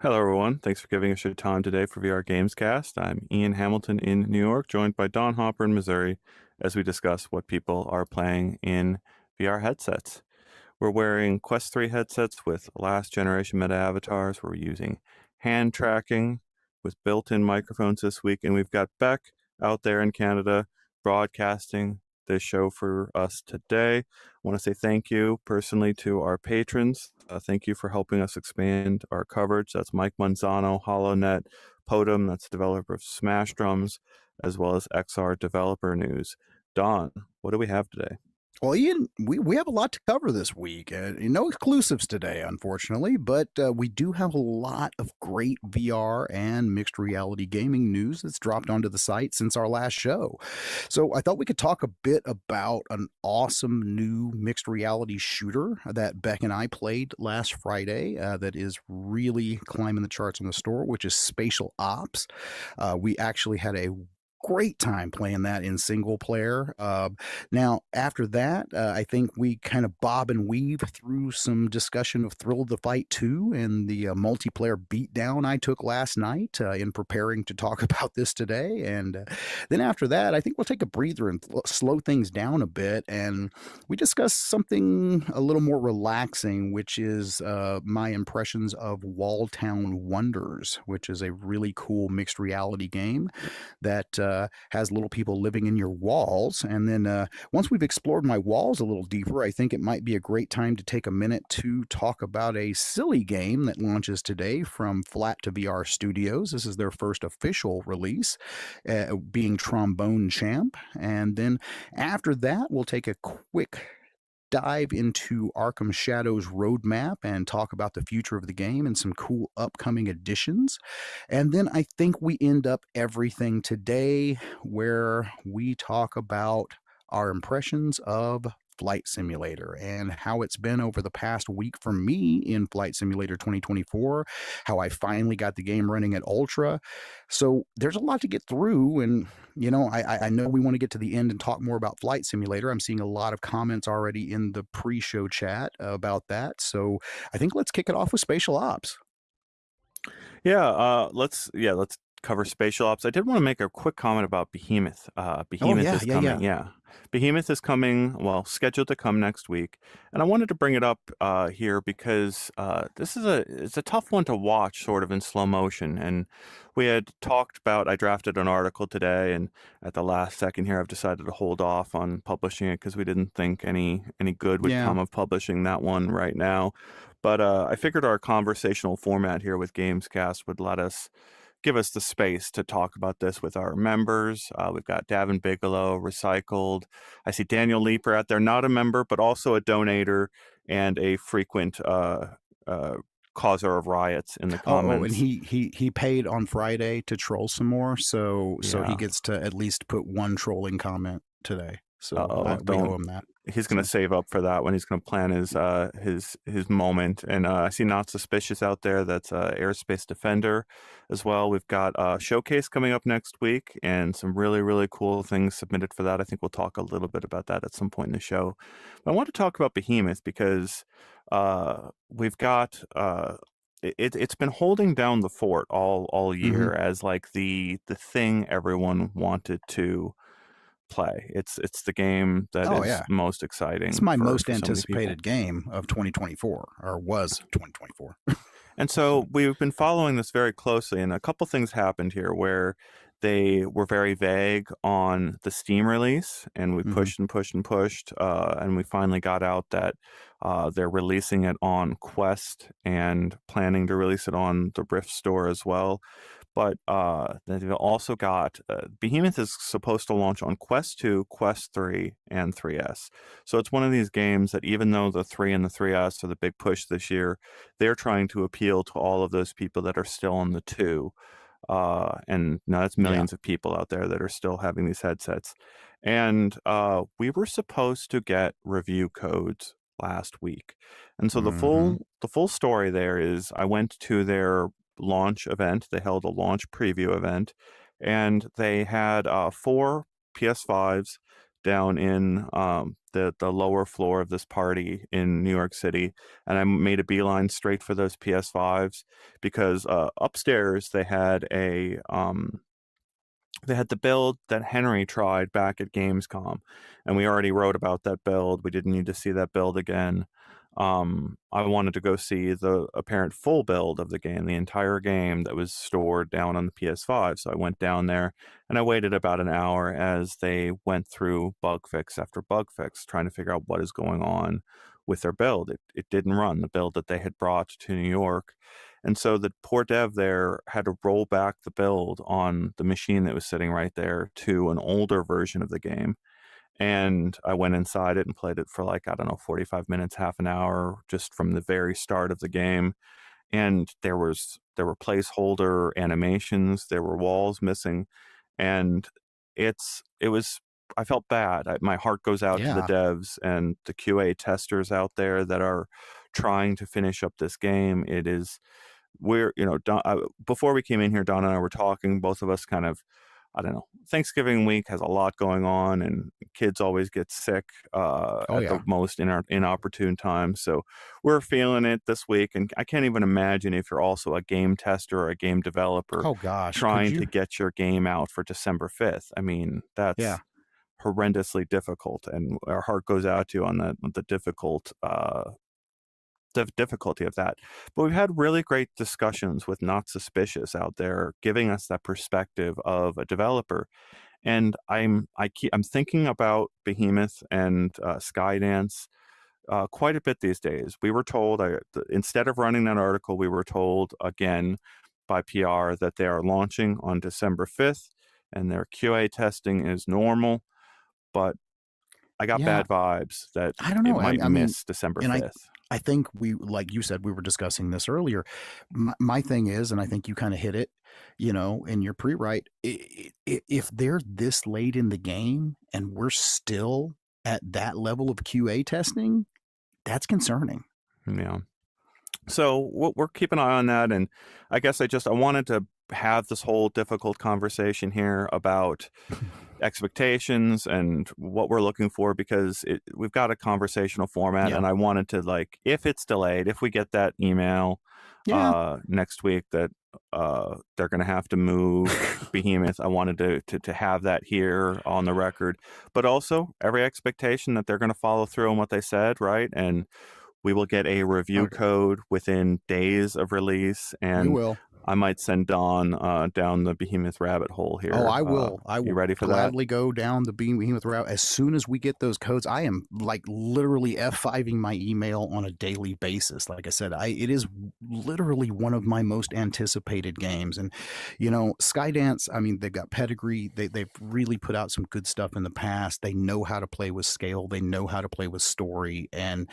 Hello, everyone. Thanks for giving us your time today for VR Gamescast. I'm Ian Hamilton in New York, joined by Don Hopper in Missouri as we discuss what people are playing in VR headsets. We're wearing Quest 3 headsets with last generation meta avatars. We're using hand tracking with built-in microphones this week, and we've got Beck out there in Canada broadcasting this show for us today. I want to say thank you personally to our patrons. Thank you for helping us expand our coverage. That's Mike Manzano, HoloNet, Podum, that's developer of Smash Drums, as well as XR Developer News. Don, what do we have today? Well, Ian, we have a lot to cover this week. No exclusives today, unfortunately, but we do have a lot of great VR and mixed reality gaming news that's dropped onto the site since our last show. So I thought we could talk a bit about an awesome new mixed reality shooter that Beck and I played last Friday that is really climbing the charts on the store, which is Spatial Ops. We actually had a great time playing that in single player. Now, after that, I think we kind of bob and weave through some discussion of Thrill of the Fight 2 and the multiplayer beatdown I took last night in preparing to talk about this today. And then after that, I think we'll take a breather and slow things down a bit. And we discuss something a little more relaxing, which is my impressions of Walltown Wonders, which is a really cool mixed reality game that has little people living in your walls. And then once we've explored my walls a little deeper, I think it might be a great time to take a minute to talk about a silly game that launches today from Flat to VR Studios. This is their first official release, being Trombone Champ. And then after that, we'll take a quick dive into Arkham Shadow's roadmap and talk about the future of the game and some cool upcoming additions. And then I think we end up everything today where we talk about our impressions of Flight Simulator and how it's been over the past week for me in Flight Simulator 2024, how I finally got the game running at Ultra. So there's a lot to get through. And, I know we want to get to the end and talk more about Flight Simulator. I'm seeing a lot of comments already in the pre show chat about that. So I think let's kick it off with Spatial Ops. Let's cover Spatial Ops. I did want to make a quick comment about Behemoth. Oh, Behemoth yeah, is yeah, coming. yeah. Yeah, Behemoth is coming. Well, scheduled to come next week, and I wanted to bring it up here because it's a tough one to watch, sort of in slow motion. And we had talked about. I drafted an article today, and at the last second here, I've decided to hold off on publishing it because we didn't think any good would Yeah. come of publishing that one right now. But I figured our conversational format here with Gamescast would give us the space to talk about this with our members. We've got Davin Bigelow, Recycled. I see Daniel Leeper out there, not a member, but also a donator and a frequent causer of riots in the And comments. he paid on Friday to troll some more, so he Yeah. gets to at least put one trolling comment today. So Uh-oh, we owe don't. him that. He's gonna So save up for that when he's gonna plan his moment. And I see Not Suspicious out there. That's Airspace Defender as well. We've got a showcase coming up next week and some really cool things submitted for that. I think we'll talk a little bit about that at some point in the show. But I want to talk about Behemoth because we've got it's been holding down the fort all mhm. year as like the thing everyone wanted to play. It's the game that Oh is yeah, most it's exciting my most for so many people. anticipated game of 2024, or was 2024. And So so we've been following this very closely, and a couple things happened here where they were very vague on the Steam release, and we mhm. pushed and pushed and pushed, and we finally got out that they're releasing it on Quest and planning to release it on the Rift store as well. But they've also got Behemoth is supposed to launch on Quest 2, Quest 3, and 3S. So it's one of these games that even though the 3 and the 3S are the big push this year, they're trying to appeal to all of those people that are still on the 2. And now that's Yeah. millions of people out there that are still having these headsets. And we were supposed to get review codes last week. And so Mhm. the full story there is I went to their launch event. They held a launch preview event, and they had 4 PS5s, down in the lower floor of this party in New York City, and I made a beeline straight for those PS5s because upstairs they had the build that Henry tried back at Gamescom, and we already wrote about that build. We didn't need to see that build again. I wanted to go see the apparent full build of the game, the entire game that was stored down on the PS5. So I went down there and I waited about an hour as they went through bug fix after bug fix, trying to figure out what is going on with their build. It didn't run the build that they had brought to New York. And so the poor dev there had to roll back the build on the machine that was sitting right there to an older version of the game. And I went inside it and played it for like, I don't know, 45 minutes, half an hour, just from the very start of the game. And there were placeholder animations, there were walls missing, and it was I felt bad. My heart goes out to the Yeah. devs and the QA testers out there that are trying to finish up this game. It is before we came in here, Don and I were talking, both of us kind of, I don't know, Thanksgiving week has a lot going on and kids always get sick Oh at the yeah. most inopportune times. So we're feeling it this week. And I can't even imagine if you're also a game tester or a game developer Oh gosh. Could trying to you? get your game out for December 5th. I mean, Yeah. that's horrendously difficult. And our heart goes out to you on the difficulty of that. But we've had really great discussions with Not Suspicious out there, giving us that perspective of a developer. And I'm thinking about Behemoth and Skydance quite a bit these days. We were told, instead of running that article, we were told again by PR that they are launching on December 5th and their QA testing is normal. But I got Yeah. bad vibes that I don't it know. might I mean, miss December and 5th. I think we, like you said, we were discussing this earlier. My thing is, and I think you kind of hit it, in your pre-write, if they're this late in the game and we're still at that level of QA testing, that's concerning. Yeah. So we're keeping an eye on that, and I guess I wanted to have this whole difficult conversation here about expectations and what we're looking for because we've got a conversational format, Yeah. and I wanted to, like, if it's delayed, if we get that email Yeah. next week that they're going to have to move Behemoth, I wanted to have that here on the record, but also every expectation that they're going to follow through on what they said, right? And we will get a review Okay. code within days of release, We and will. I might send Don down the Behemoth rabbit hole here. Oh, I will. I You will ready for that? gladly go down the Behemoth route as soon as we get those codes. I am like literally F5ing my email on a daily basis. Like I said, it is literally one of my most anticipated games. And Skydance, I mean, they've got pedigree. They've really put out some good stuff in the past. They know how to play with scale. They know how to play with story. And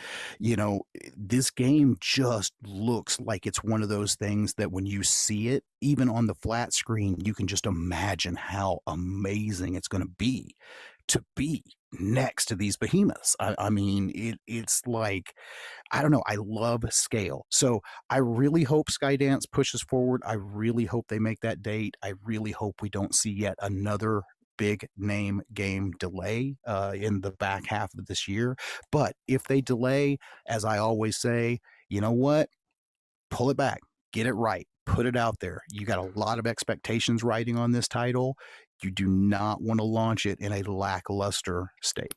this game just looks like it's one of those things that when you see it, even on the flat screen, you can just imagine how amazing it's going to be next to these behemoths. I mean, it's like, I don't know. I love scale. So I really hope Skydance pushes forward. I really hope they make that date. I really hope we don't see yet another big name game delay in the back half of this year. But if they delay, as I always say, you know what? Pull it back, get it right, put it out there. You got a lot of expectations riding on this title. You do not want to launch it in a lackluster state.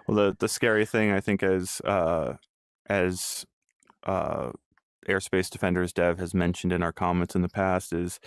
Well, the scary thing, I think, as Airspace Defenders dev has mentioned in our comments in the past, is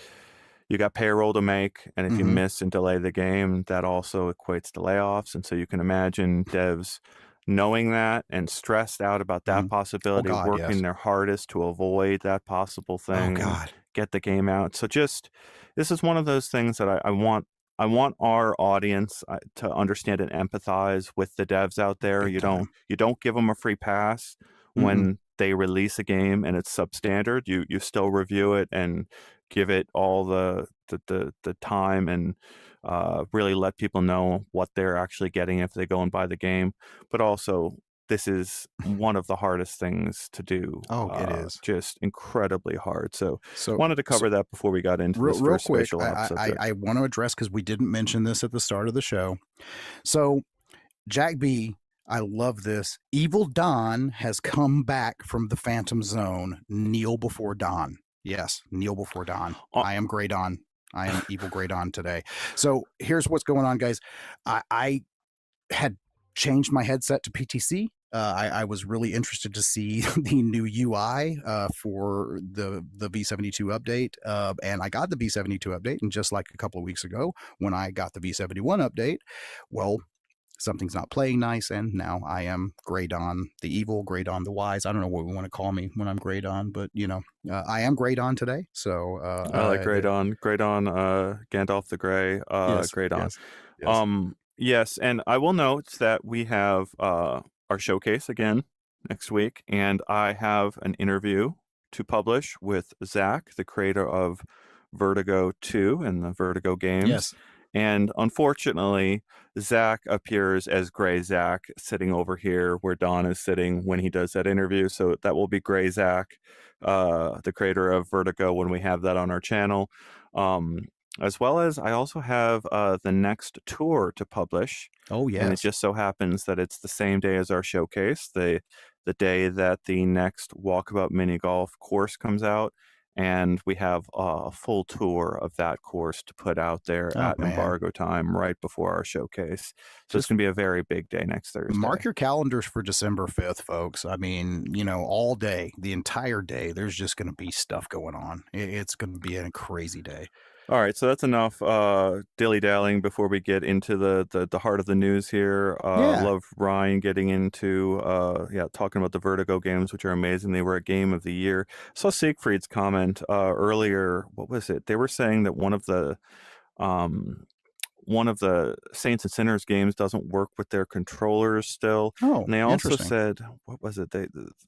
you got payroll to make, and if you miss and delay the game, that also equates to layoffs. And so you can imagine devs knowing that and stressed out about that possibility, Oh God, working yes. their hardest to avoid that possible Oh thing and God. get the game out. So this is one of those things that I want. I want our audience to understand and empathize with the devs out there. Big time. You don't give them a free pass when they release a game and it's substandard. You still review it and give it all the time and really let people know what they're actually getting if they go and buy the game. But also, this is one of the hardest things to do. Oh, it is. Just incredibly hard. So So wanted to cover that before we got into this real first quick, Spatial Ops subject. I want to address, because we didn't mention this at the start of the show. So Jack B, I love this. Evil Don has come back from the Phantom Zone. Kneel before dawn. Yes, kneel before dawn. Uh, I am Grey Dawn. I am Evil Grey Dawn today. So here's what's going on, guys. I had changed my headset to PTC. I was really interested to see the new UI for the V72 update, and I got the V72 update. And just like a couple of weeks ago, when I got the V71 update, well, something's not playing nice, and now I am Grey Dawn the evil, Grey Dawn the wise. I don't know what we want to call me when I'm Grey Dawn, but I am Grey Dawn today. So I like Grey Dawn. Grey Dawn, Gandalf the Grey, yes, Grey Dawn. yes. Yes, and I will note that we have our showcase again next week, and I have an interview to publish with Zach, the creator of Vertigo 2 and the Vertigo games. Yes. And unfortunately, Zach appears as Gray Zach sitting over here where Don is sitting when he does that interview. So that will be Gray Zach, the creator of Vertigo, when we have that on our channel. As well as I also have the next tour to publish. Oh, yes. And it just so happens that it's the same day as our showcase, the day that the next Walkabout Mini Golf course comes out. And we have a full tour of that course to put out there at embargo time right before our showcase. So it's going to be a very big day next Thursday. Mark your calendars for December 5th, folks. I mean, all day, the entire day, there's just going to be stuff going on. It's going to be a crazy day. All right, so that's enough dilly-dallying before we get into the heart of the news here. Love Ryan getting into talking about the Vertigo games, which are amazing. They were a game of the year. I saw Siegfried's comment earlier. What was it? They were saying that one of the Saints and Sinners games doesn't work with their controllers still. Oh, and they also said, what was it?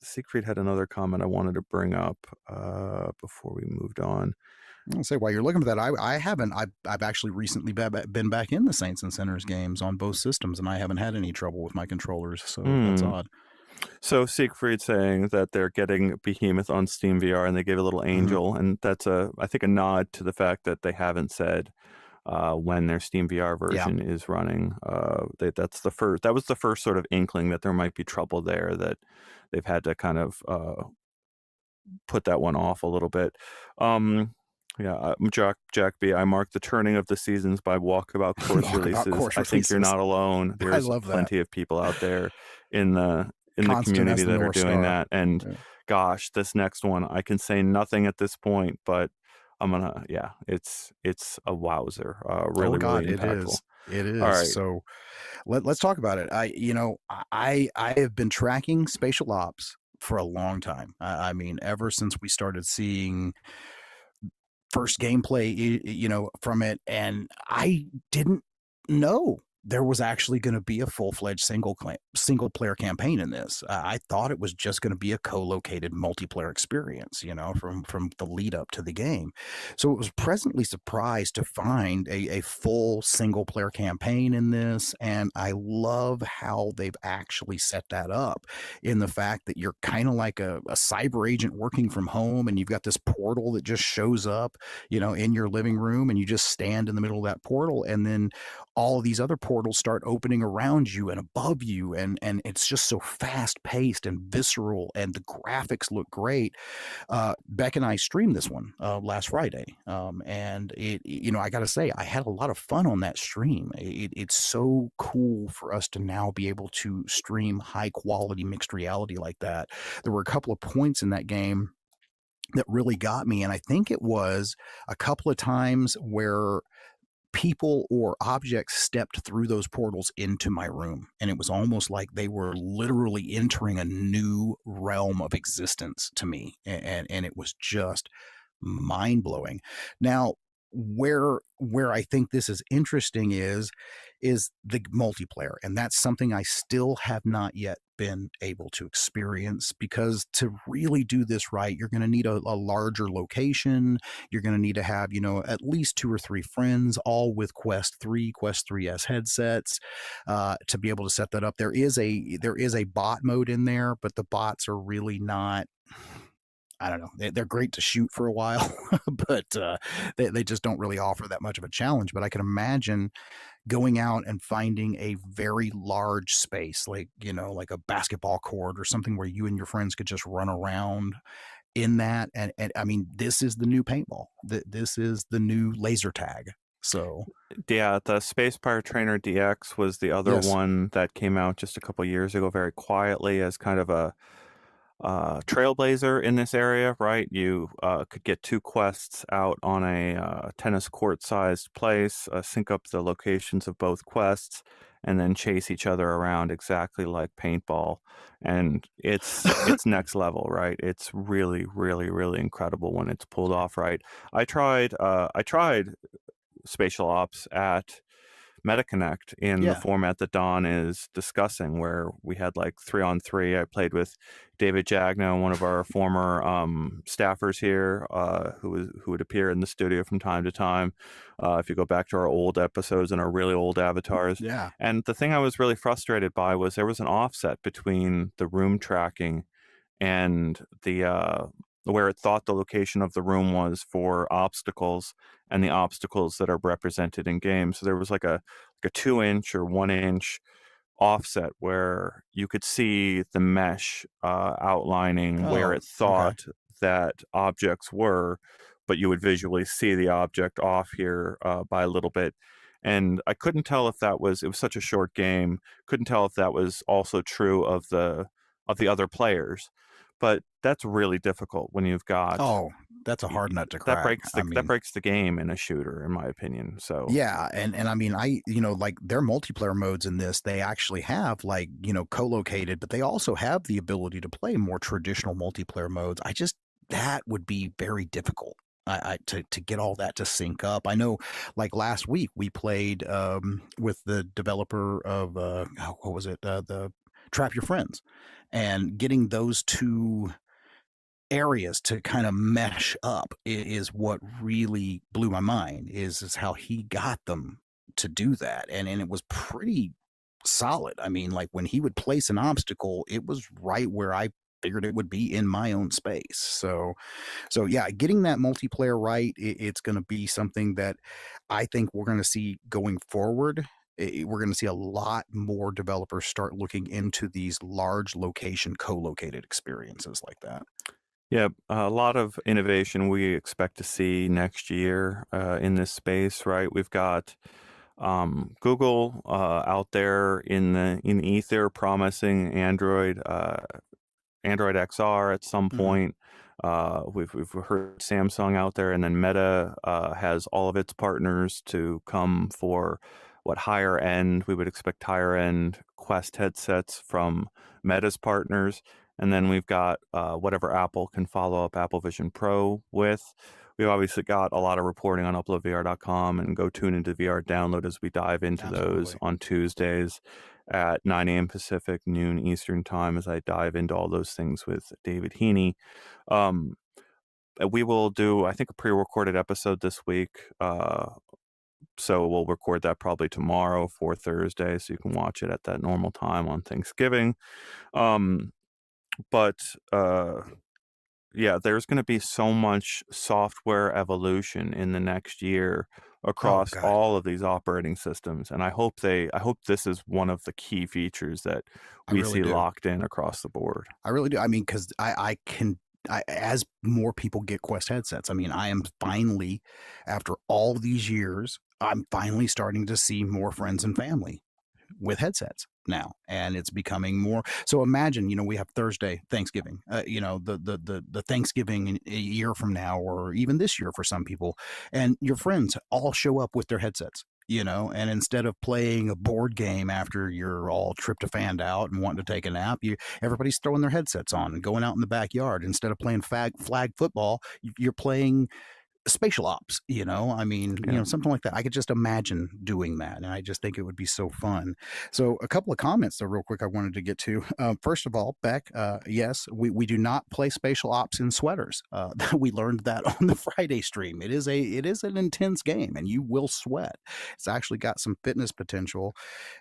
Siegfried had another comment I wanted to bring up before we moved on. I'll say while you're looking for that, I haven't. I've actually recently been back in the Saints and Sinners games on both systems, and I haven't had any trouble with my controllers. So that's odd. So Siegfried saying that they're getting Behemoth on Steam VR, and they gave a little angel, and that's I think a nod to the fact that they haven't said when their Steam VR version is running. That was the first sort of inkling that there might be trouble there, that they've had to kind of put that one off a little bit. Jack B. I mark the turning of the seasons by Walkabout course releases. I think you're not alone. There's plenty of people out there in the community that are doing that. And gosh, this next one, I can say nothing at this point, but I'm gonna it's a wowzer. Really impactful. It is. All right. So let's talk about it. I have been tracking Spatial Ops for a long time. I mean, ever since we started seeing first gameplay, from it, and I didn't know there was actually going to be a full-fledged single player campaign in this. I thought it was just going to be a co-located multiplayer experience, from the lead up to the game. So it was pleasantly surprised to find a full single player campaign in this, and I love how they've actually set that up, in the fact that you're kind of like a cyber agent working from home, and you've got this portal that just shows up, in your living room, and you just stand in the middle of that portal, and then all of these other portals start opening around you and above you, and it's just so fast paced and visceral, and the graphics look great. Beck and I streamed this one last Friday, and I gotta say, I had a lot of fun on that stream. It's so cool for us to now be able to stream high quality mixed reality like that. There were a couple of points in that game that really got me, and I think it was a couple of times where people or objects stepped through those portals into my room, and it was almost like they were literally entering a new realm of existence to me, and it was just mind-blowing. Now, where I think this is interesting is the multiplayer, and that's something I still have not yet been able to experience, because to really do this right, you're going to need a larger location. You're going to need to have, at least 2 or 3 friends, all with Quest 3S headsets, to be able to set that up. There is a bot mode in there, but the bots are really not, I don't know. They're great to shoot for a while, but they just don't really offer that much of a challenge. But I can imagine going out and finding a very large space, like, like a basketball court or something where you and your friends could just run around in that. And I mean, this is the new paintball. This is the new laser tag. So, Yeah, the Space Pirate Trainer DX was the other yes. one that came out just a couple years ago, very quietly as kind of a trailblazer in this area, right? You could get 2 quests out on a tennis court-sized place, sync up the locations of both quests, and then chase each other around exactly like paintball. And it's next level, right? It's really, really, really incredible when it's pulled off right. I tried Spatial Ops at MetaConnect in the Yeah. format that Don is discussing, where we had like 3-on-3. I played with David Jagno, one of our former staffers here, who would appear in the studio from time to time. If you go back to our old episodes and our really old avatars. Yeah. And the thing I was really frustrated by was there was an offset between the room tracking and the where it thought the location of the room was for obstacles and the obstacles that are represented in game. So there was like a 2-inch or 1-inch offset where you could see the mesh outlining where Oh, it okay. thought that objects were, but you would visually see the object off here by a little bit. And I couldn't tell if it was such a short game, couldn't tell if that was also true of the other players. But that's really difficult when you've got Oh, that's a hard nut to that crack. breaks I that mean, breaks the game in a shooter, in my opinion. So yeah, and I mean, like their multiplayer modes in this, they actually have like, co-located, but they also have the ability to play more traditional multiplayer modes. That would be very difficult. To get all that to sync up. I know, like last week we played with the developer of what was it, the Trap Your Friends, and getting those two areas to kind of mesh up is what really blew my mind, is how he got them to do that. And it was pretty solid. I mean, like when he would place an obstacle, it was right where I figured it would be in my own space. So yeah, getting that multiplayer right, it's going to be something that I think we're going to see going forward. We're going to see a lot more developers start looking into these large location co-located experiences like that. yeah, a lot of innovation we expect to see next year in this space, right? We've got Google out there in ether promising Android XR at some Mhm. point. We've heard Samsung out there, and then Meta has all of its partners to come for higher end. We would expect higher end Quest headsets from Meta's partners, and then we've got whatever Apple can follow up Apple Vision Pro with. We've obviously got a lot of reporting on UploadVR.com, and go tune into VR Download as we dive into those Absolutely. on Tuesdays at 9 a.m. Pacific, noon Eastern time, as I dive into all those things with David Heaney. Um, we will do, I think, a pre-recorded episode this week. So we'll record that probably tomorrow for Thursday, so you can watch it at that normal time on Thanksgiving. Um, but yeah, there's going to be so much software evolution in the next year Oh across God, all of these operating systems, and I hope this is one of the key features that I we really see do. locked in across the board. I really do. I mean, because as more people get Quest headsets, I mean, I am finally, after all these years, I'm finally starting to see more friends and family with headsets now, and it's becoming more. So imagine, we have Thursday Thanksgiving, the Thanksgiving in a year from now, or even this year for some people, and your friends all show up with their headsets. And instead of playing a board game after you're all tryptophaned out and wanting to take a nap, everybody's throwing their headsets on and going out in the backyard. Instead of playing flag football, you're playing Spatial Ops, I mean, Yeah. something like that. I could just imagine doing that, and I just think it would be so fun. So, a couple of comments, though, real quick, I wanted to get to. First of all, Beck, yes, we do not play Spatial Ops in sweaters. We learned that on the Friday stream. It is an intense game, and you will sweat. It's actually got some fitness potential.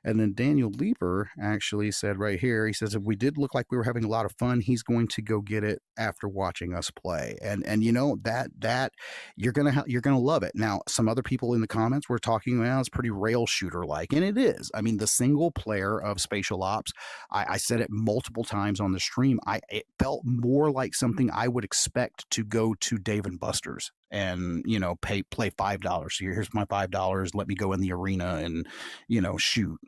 And then Daniel Lieber actually said right here, he says, if we did look like we were having a lot of fun, he's going to go get it after watching us play. And that you're gonna love it. Now, some other people in the comments were talking, well, it's pretty rail shooter like, and it is. I mean, the single player of Spatial Ops, I said it multiple times on the stream. It felt more like something I would expect to go to Dave and Buster's and play $5. Here's my $5. Let me go in the arena and shoot.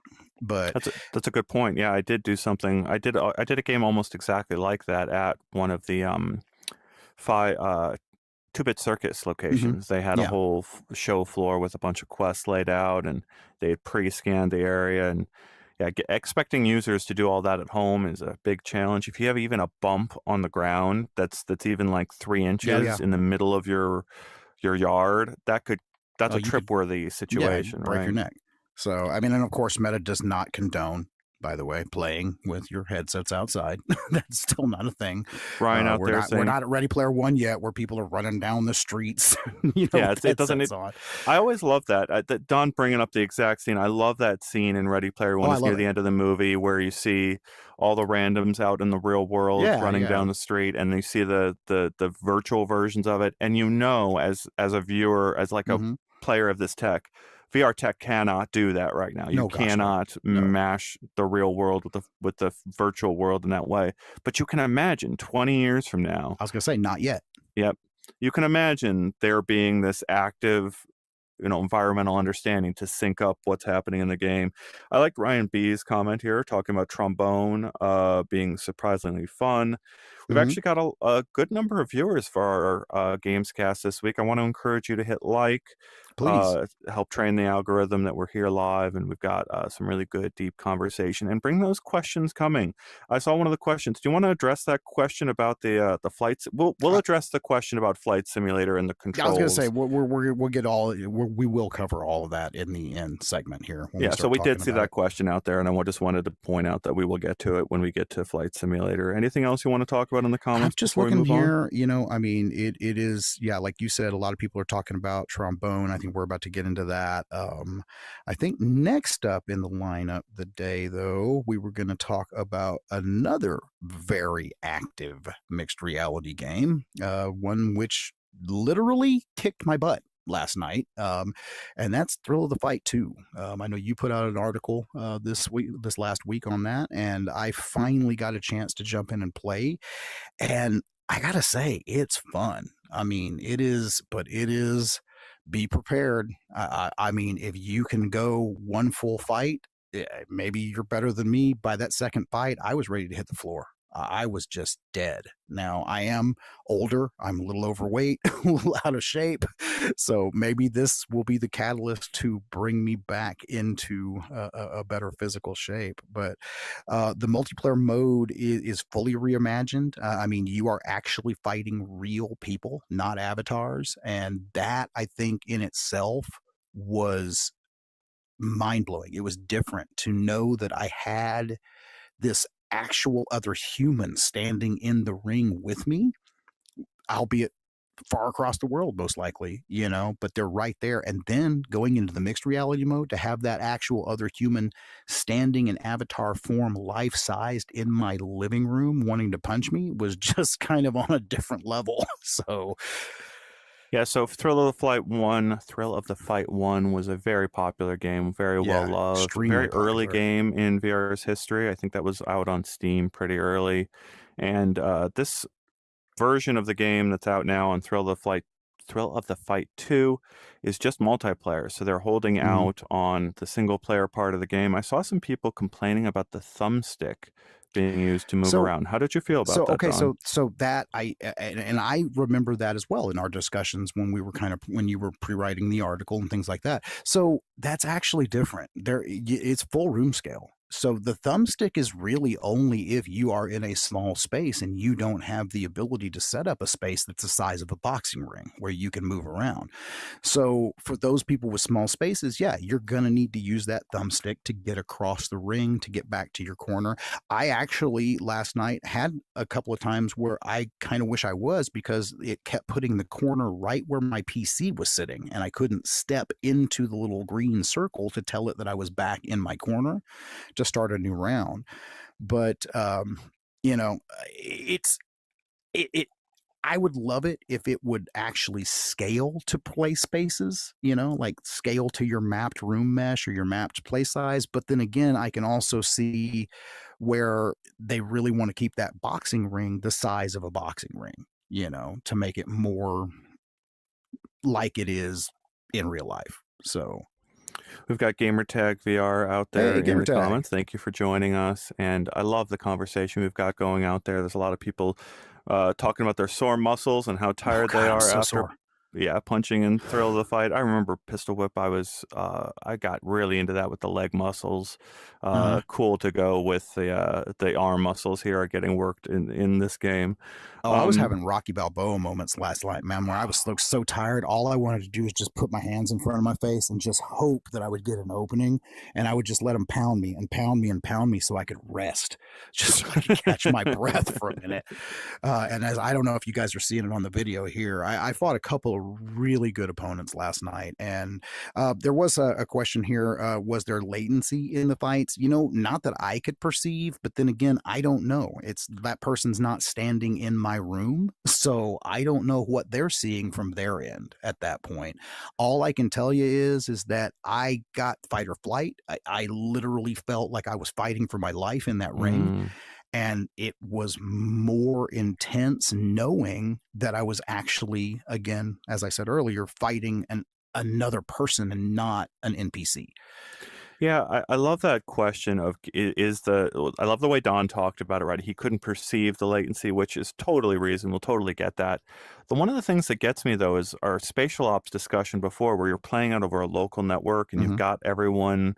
But That's a good point. Yeah, I did do something. I did a game almost exactly like that at one of the five 2-bit circus mhm, locations. They had a yeah, whole show floor with a bunch of quests laid out, and they had pre-scanned the area. And yeah, expecting users to do all that at home is a big challenge. If you have even a bump on the ground that's even like 3 inches yeah. in the middle of your yard, that's Oh, a you could, trip-worthy yeah, you'd situation, break right? your neck. So, I mean, and of course, Meta does not condone, by the way, playing with your headsets outside. That's still not a thing. Ryan out We're there not we're saying, not at Ready Player One yet, where people are running down the streets, yeah, with it doesn't. headsets on. I always love that. That Don bringing up the exact scene. I love that scene in Ready Player Oh, One. I It's near love it. the end of the movie where you see all the randoms out in the real world Yeah, running yeah. down the street, and you see the virtual versions of it, and as a viewer, as like a Hmm. player of this tech. VR tech cannot do that right now. You No, gosh, no, cannot no. mash the real world with the virtual world in that way. But you can imagine 20 years from now. I was gonna say not yet. Yep. You can imagine there being this active, environmental understanding to sync up what's happening in the game. I like Ryan B's comment here talking about Trombone being surprisingly fun. We've Hmm. actually got a good number of viewers for our Gamescast this week. I want to encourage you to hit like, Please, help train the algorithm that we're here live, and we've got some really good, deep conversation. And bring those questions coming. I saw one of the questions. Do you want to address that question about the flights? We'll I, address the question about Flight Simulator and the I was gonna say controls. we'll get we will cover all of that in the end segment here when we Yeah, so start we did talking see about that it. question out there, and I just wanted to point out that we will get to it when we get to Flight Simulator. Anything else you want to talk about in the I'm comments just before we looking move on? here, I mean, it is, yeah, like you said, a lot of people are talking about Trombone. I think we're about to get into that. I think next up in the lineup the day, though, we were going to talk about another very active mixed reality game, one which literally kicked my butt last night, and that's Thrill of the Fight 2. I know you put out an article this last week on that, and I finally got a chance to jump in and play, and I gotta say, it's fun. I mean, it is, but it is. Be prepared. I mean, if you can go one full fight, maybe you're better than me. By that second fight, I was ready to hit the floor. I was just dead. Now I am older. I'm a little overweight, a little out of shape. So maybe this will be the catalyst to bring me back into a better physical shape. But the multiplayer mode is fully reimagined. I mean, you are actually fighting real people, not avatars. And that, I think, in itself was mind blowing. It was different to know that I had this actual other human standing in the ring with me, albeit far across the world, most likely, but they're right there. And then going into the mixed reality mode to have that actual other human standing in avatar form, life sized in my living room, wanting to punch me was just kind of on a different level. So, Yeah, so Thrill of the Fight 1 was a very popular game, very well yeah, loved, extremely very early popular. game in VR's history. I think that was out on Steam pretty early. And this version of the game that's out now on Thrill of the Fight 2 is just multiplayer. So they're holding Mhm. out on the single player part of the game. I saw some people complaining about the thumbstick being used to move So, around. How did you feel So about that, okay, Don? so that and I remember that as well in our discussions when we were when you were pre-writing the article and things like that. So that's actually different. It's full room scale. So the thumbstick is really only if you are in a small space and you don't have the ability to set up a space that's the size of a boxing ring where you can move around. So for those people with small spaces, yeah, you're going to need to use that thumbstick to get across the ring to get back to your corner. I actually last night had a couple of times where I kind of wish I was, because it kept putting the corner right where my PC was sitting and I couldn't step into the little green circle to tell it that I was back in my corner to start a new round. But you know, it's it I would love it if it would actually scale to play spaces, like scale to your mapped room mesh or your mapped play size. But then again, I can also see where they really want to keep that boxing ring the size of a boxing ring, to make it more like it is in real life. So We've got Gamertag VR out there hey, in gamer the tag. comments. Thank you for joining us. And I love the conversation we've got going out there. There's a lot of people talking about their sore muscles and how Oh tired they God, I'm are so after, sore. yeah, punching and thrill of the fight. I remember Pistol Whip. I got really into that with the leg muscles. Uh-huh. Cool to go with the arm muscles here are getting worked in this game. Oh, I was Um, having Rocky Balboa moments last night, man, where I was so tired. All I wanted to do was just put my hands in front of my face and just hope that I would get an opening, and I would just let them pound me and pound me and pound me so I could rest, just so I could catch my breath for a minute. And as I don't know if you guys are seeing it on the video here, I fought a couple of really good opponents last night, and there was a question here: was there latency in the fights? Not that I could perceive, but then again, I don't know. It's that person's not standing in my room, so I don't know what they're seeing from their end at that point. All I can tell you is that I got fight or flight. I literally felt like I was fighting for my life in that ring, mm. and it was more intense knowing that I was actually, again, as I said earlier, fighting another person and not an NPC. Yeah, I love that question of I love the way Don talked about it, right? He couldn't perceive the latency, which is totally reasonable, totally get that. One of the things that gets me though is our spatial ops discussion before, where you're playing out over a local network and you've Hmm. got everyone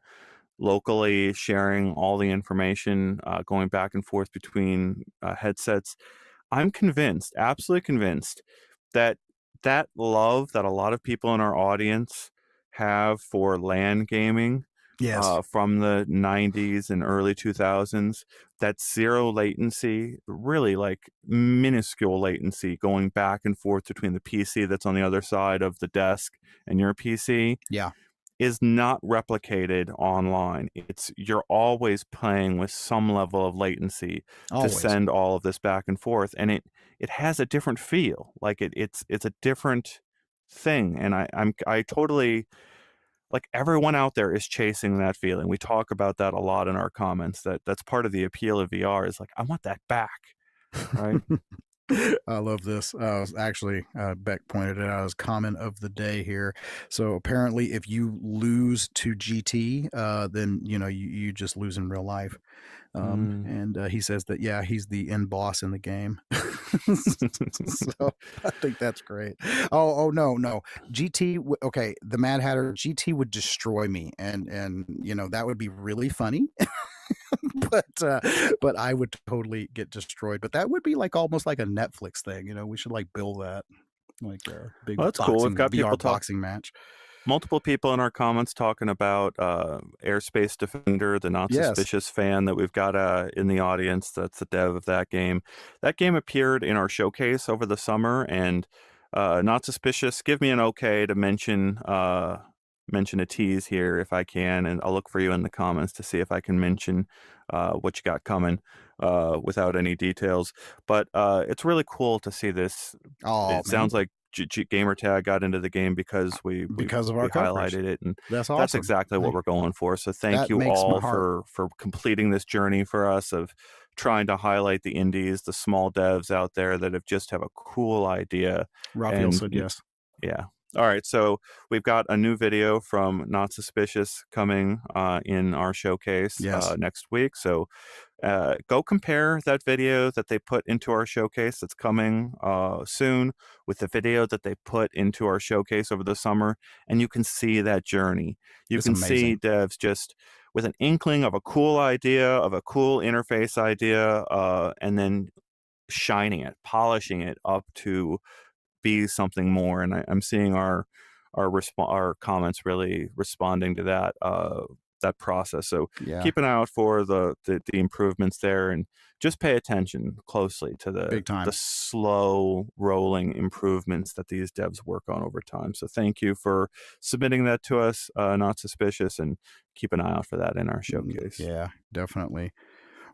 locally sharing all the information, going back and forth between headsets. I'm convinced, absolutely convinced, that that love that a lot of people in our audience have for LAN gaming Yes. from the 90s and early 2000s, that zero latency, really like minuscule latency going back and forth between the PC that's on the other side of the desk and your PC, Yeah. is not replicated online. You're always playing with some level of latency to Always. send all of this back and forth, and it has a different feel. Like it's a different thing, and I totally, like, everyone out there is chasing that feeling. We talk about that a lot in our comments. That's part of the appeal of VR, is like, I want that back, right? I love this. Actually, Beck pointed it out as comment of the day here. So apparently, if you lose to GT, then you just lose in real life. Mm. And he says that, yeah, he's the end boss in the game. So I think that's great. Oh no, GT. Okay, the Mad Hatter GT would destroy me, and that would be really funny. but I would totally get destroyed. But that would be like almost like a Netflix thing. We should like build that, like a big Well, that's cool. We've boxing got VR people boxing match. multiple people in our comments talking about Airspace Defender, the Not Yes. Suspicious fan that we've got in the audience. That's the dev of that game. That game appeared in our showcase over the summer, and Not Suspicious, give me an okay to mention a tease here if I can, and I'll look for you in the comments to see if I can mention what you got coming without any details. But it's really cool to see this. Oh It man, sounds like Gamertag got into the game because because of we our coverage. highlighted it, and That's that's awesome. exactly what we're going for. So thank That you makes my all heart. for completing this journey for us of trying to highlight the indies, the small devs out there that have a cool idea. Raphael And said yes. yeah. All right, so we've got a new video from Not Suspicious coming in our showcase Yes. next week. So go compare that video that they put into our showcase that's coming soon with the video that they put into our showcase over the summer, and you can see that journey. You It's can see amazing. devs just with an inkling of a cool idea, of a cool interface idea, and then shining it, polishing it up to be something more. And I'm seeing our comments really responding to that process. So Yeah, keep an eye out for the improvements there, and just pay attention closely to big the time. slow rolling improvements that these devs work on over time. So thank you for submitting that to us. Not suspicious, and keep an eye out for that in our showcase. Yeah, definitely.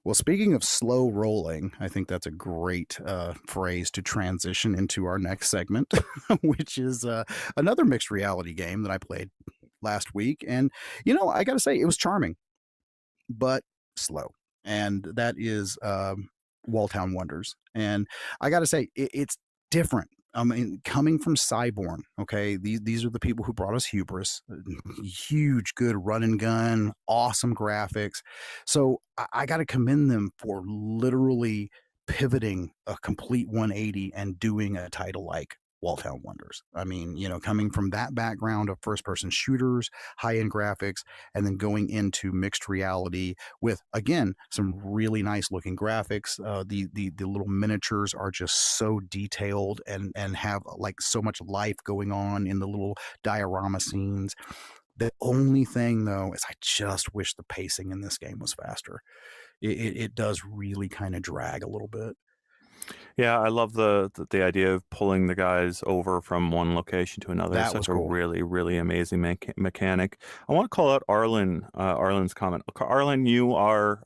Well, speaking of slow rolling, I think that's a great phrase to transition into our next segment, which is another mixed reality game that I played last week. And, I got to say, it was charming, but slow. And that is Walltown Wonders. And I got to say, it's different. I mean, coming from Cyborn, okay, these are the people who brought us Hubris. Huge, good run and gun, awesome graphics. So I got to commend them for literally pivoting a complete 180 and doing a title like Walltown Wonders. I mean, coming from that background of first person shooters, high end graphics, and then going into mixed reality with, again, some really nice looking graphics. The little miniatures are just so detailed and have like so much life going on in the little diorama scenes. The only thing though is I just wish the pacing in this game was faster. It does really kind of drag a little bit. Yeah, I love the idea of pulling the guys over from one location to another. It's That was such a cool. really, really amazing mechanic. I want to call out Arlen's comment. Arlen, you are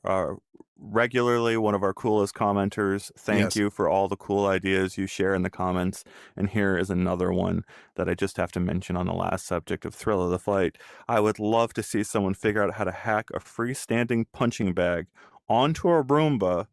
regularly one of our coolest commenters. Thank Yes. you for all the cool ideas you share in the comments. And here is another one that I just have to mention on the last subject of Thrill of the Fight. I would love to see someone figure out how to hack a freestanding punching bag onto a Roomba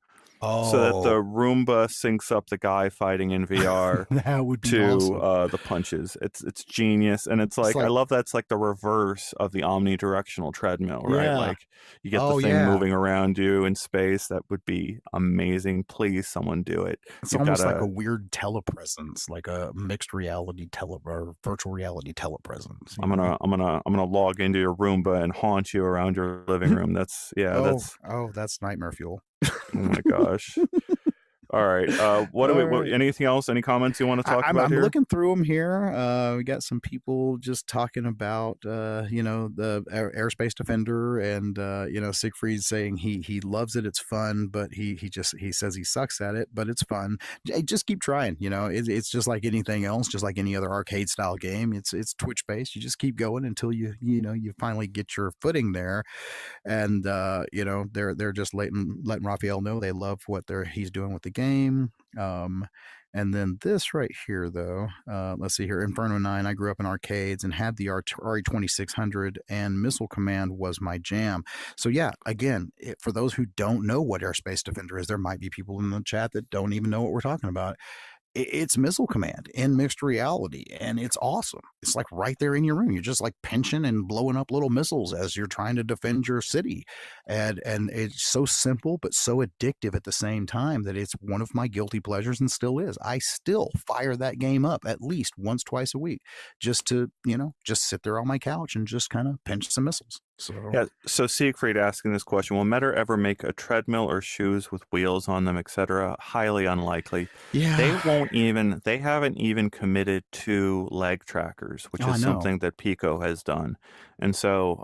so that the Oh, Roomba syncs up the guy fighting in VR that would be to awesome. the punches. It's genius, and it's It's like I like, love that's like the reverse of the omnidirectional treadmill, right? yeah. Like you get the Oh, thing yeah. moving around you in space. That would be amazing. Please, someone do it. It's You've got almost like a to. weird telepresence, like a mixed reality or virtual reality telepresence, I'm gonna I'm gonna I'm gonna log into your Roomba and haunt you around your living room. That's yeah. Oh, That's oh, that's nightmare fuel. oh my gosh. All right. What do we? All right. Anything else? Any comments you want to talk about I'm here? looking through them here. We got some people just talking about the airspace defender, and Siegfried saying he loves it. It's fun, but he says he sucks at it, but it's fun. Just keep trying. It's just like anything else, just like any other arcade style game. It's Twitch based. You just keep going until you finally get your footing there. And they're just letting Raphael know they love what he's doing with the game. And then this right here, though, let's see here, Inferno 9. I grew up in arcades and had the RE2600, and Missile Command was my jam. So yeah, again, for those who don't know what Airspace Defender is, there might be people in the chat that don't even know what we're talking about. It's Missile Command in mixed reality, and it's awesome. It's like right there in your room. You're just like pinching and blowing up little missiles as you're trying to defend your city, and it's so simple but so addictive at the same time that it's one of my guilty pleasures and still is. I still fire that game up at least once, twice a week, just to just sit there on my couch and just kind of pinch some missiles. So Yeah, so Siegfried asking this question, will Meta ever make a treadmill or shoes with wheels on them, etc.? Highly unlikely. yeah, They haven't even committed to leg trackers, which oh, I is know. something that Pico has done. And so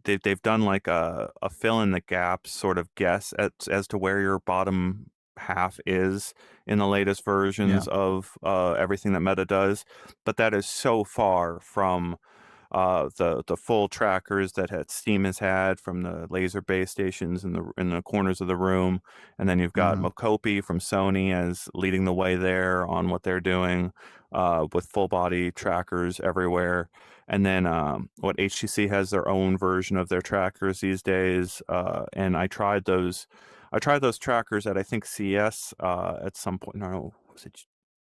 they've done like a fill in the gaps sort of guess as to where your bottom half is in the latest Yeah, versions of everything that Meta does. But that is so far from the full trackers that Steam has had from the laser base stations in the corners of the room, and then you've got hmm Mokopi from Sony as leading the way there on what they're doing with full body trackers everywhere. And then what HTC has their own version of their trackers these days, and I tried those. I tried those trackers at I think CS at some point. No, was it?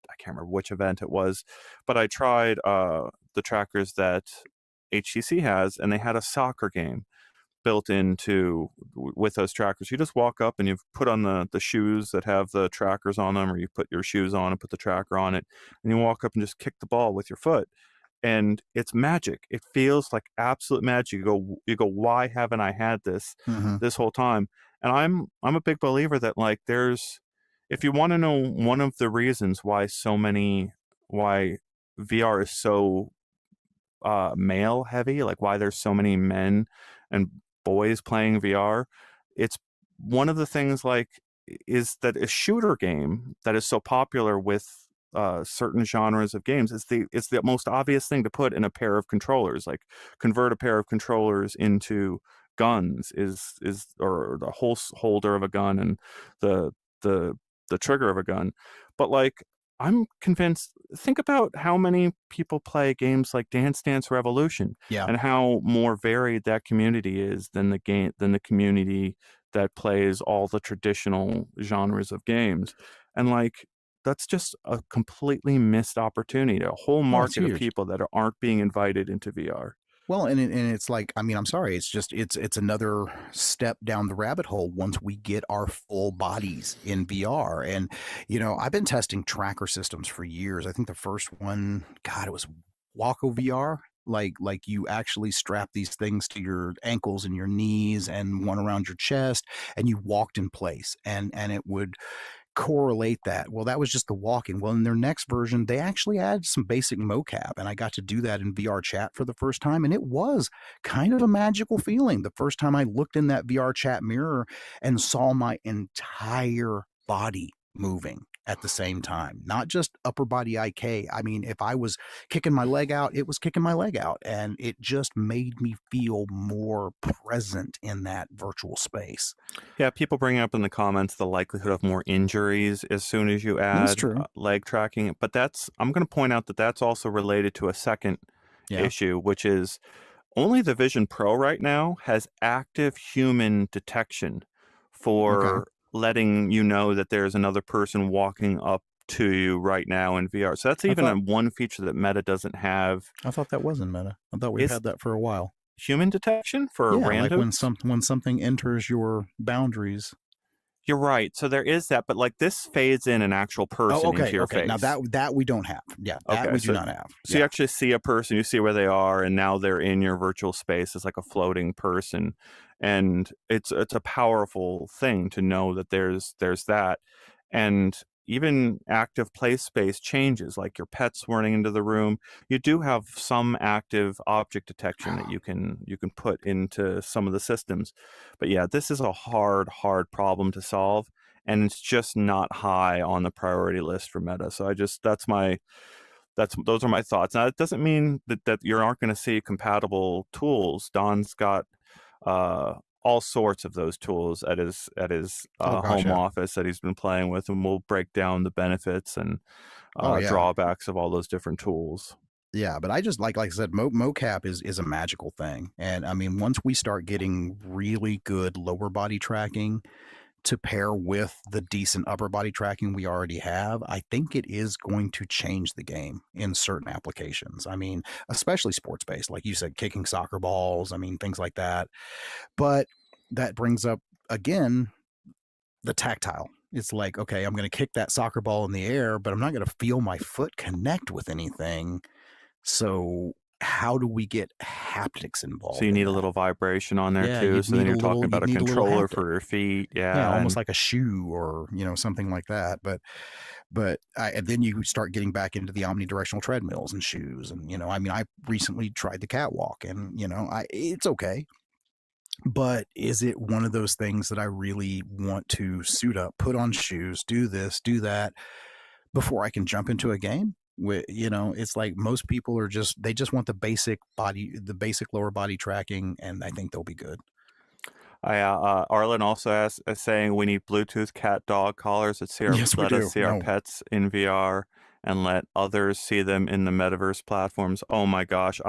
I can't remember which event it was, but I tried the trackers that HTC has, and they had a soccer game built into with those trackers. You just walk up and you put on the shoes that have the trackers on them, or you put your shoes on and put the tracker on it, and you walk up and just kick the ball with your foot. and it's magic. It feels like absolute magic. You go, why haven't I had this Hmm. this whole time? And I'm a big believer that like if you want to know one of the reasons why VR is so male heavy, like why there's so many men and boys playing VR, it's one of the things like is that a shooter game that is so popular with certain genres of games is the most obvious thing to put in a pair of controllers, like convert a pair of controllers into guns is or the holder of a gun and the the the trigger of a gun. But like I'm convinced, think about how many people play games like Dance Dance Revolution Yeah. and how more varied that community is than the community that plays all the traditional genres of games. And like that's just a completely missed opportunity, a whole Oh, it's market of huge. people that aren't being invited into VR. Well, and it's like, I mean, I'm sorry, it's another step down the rabbit hole once we get our full bodies in VR. And I've been testing tracker systems for years. I think the first one, God, it was Waco VR. Like you actually strap these things to your ankles and your knees and one around your chest, and you walked in place, and it would correlate that. Well, that was just the walking. Well, in their next version, they actually added some basic mocap, and I got to do that in VR chat for the first time, and it was kind of a magical feeling. The first time I looked in that VR chat mirror and saw my entire body moving at the same time, not just upper body IK. I mean, if I was kicking my leg out, it was kicking my leg out, and it just made me feel more present in that virtual space. Yeah, people bring up in the comments the likelihood of more injuries as soon as you That's add true. leg tracking, but I'm going to point out that that's also related to a second Yeah. issue, which is only the Vision Pro right now has active human detection Okay. for letting you know that there's another person walking up to you right now in VR. So that's I even thought one feature that Meta doesn't have, I thought that was in Meta. I thought we've is had that for a while. human detection for Yeah, like when randoms. something enters your boundaries. You're right. So there is that, but like this fades in an actual Oh, person into okay, your okay. Now face. that we don't have. Yeah, that Okay, we do so not have. you Yeah. actually see a person, you see where they are, and now they're in your virtual space. It's like a floating person, and it's a powerful thing to know that there's that, and even active play space changes, like your pets running into the room. You do have some active object detection that you can put into some of the systems, but yeah, this is a hard problem to solve. And it's just not high on the priority list for Meta. So those are my thoughts. Now, it doesn't mean that you aren't going to see compatible tools. Don's got uh, all sorts of those tools at his Oh gosh, home yeah. office that he's been playing with, and we'll break down the benefits and Oh yeah. drawbacks of all those different tools. Yeah, but I just like I said, mocap is a magical thing, and I mean, once we start getting really good lower body tracking to pair with the decent upper body tracking we already have, I think it is going to change the game in certain applications. I mean, especially sports based, like you said, kicking soccer balls, I mean, things like that. But that brings up again the tactile. It's like, okay, I'm going to kick that soccer ball in the air, but I'm not going to feel my foot connect with anything. So, how do we get haptics So you involved in need a that? little vibration on there Yeah, too. So then you're talking about you'd a need a little controller haptic. for your feet. Yeah, Yeah, almost and like a shoe or something like that. And then you start getting back into the omnidirectional treadmills and shoes, and I mean, I recently tried the catwalk, and it's okay. But is it one of those things that I really want to suit up, put on shoes, do this, do that before I can jump into a game? It's like most people they just want the basic lower body tracking, and I think they'll be good. Arlen also is saying we need Bluetooth cat dog collars Yes, we let us do. see our No. pets in VR and let others see them in the metaverse platforms. Oh my gosh,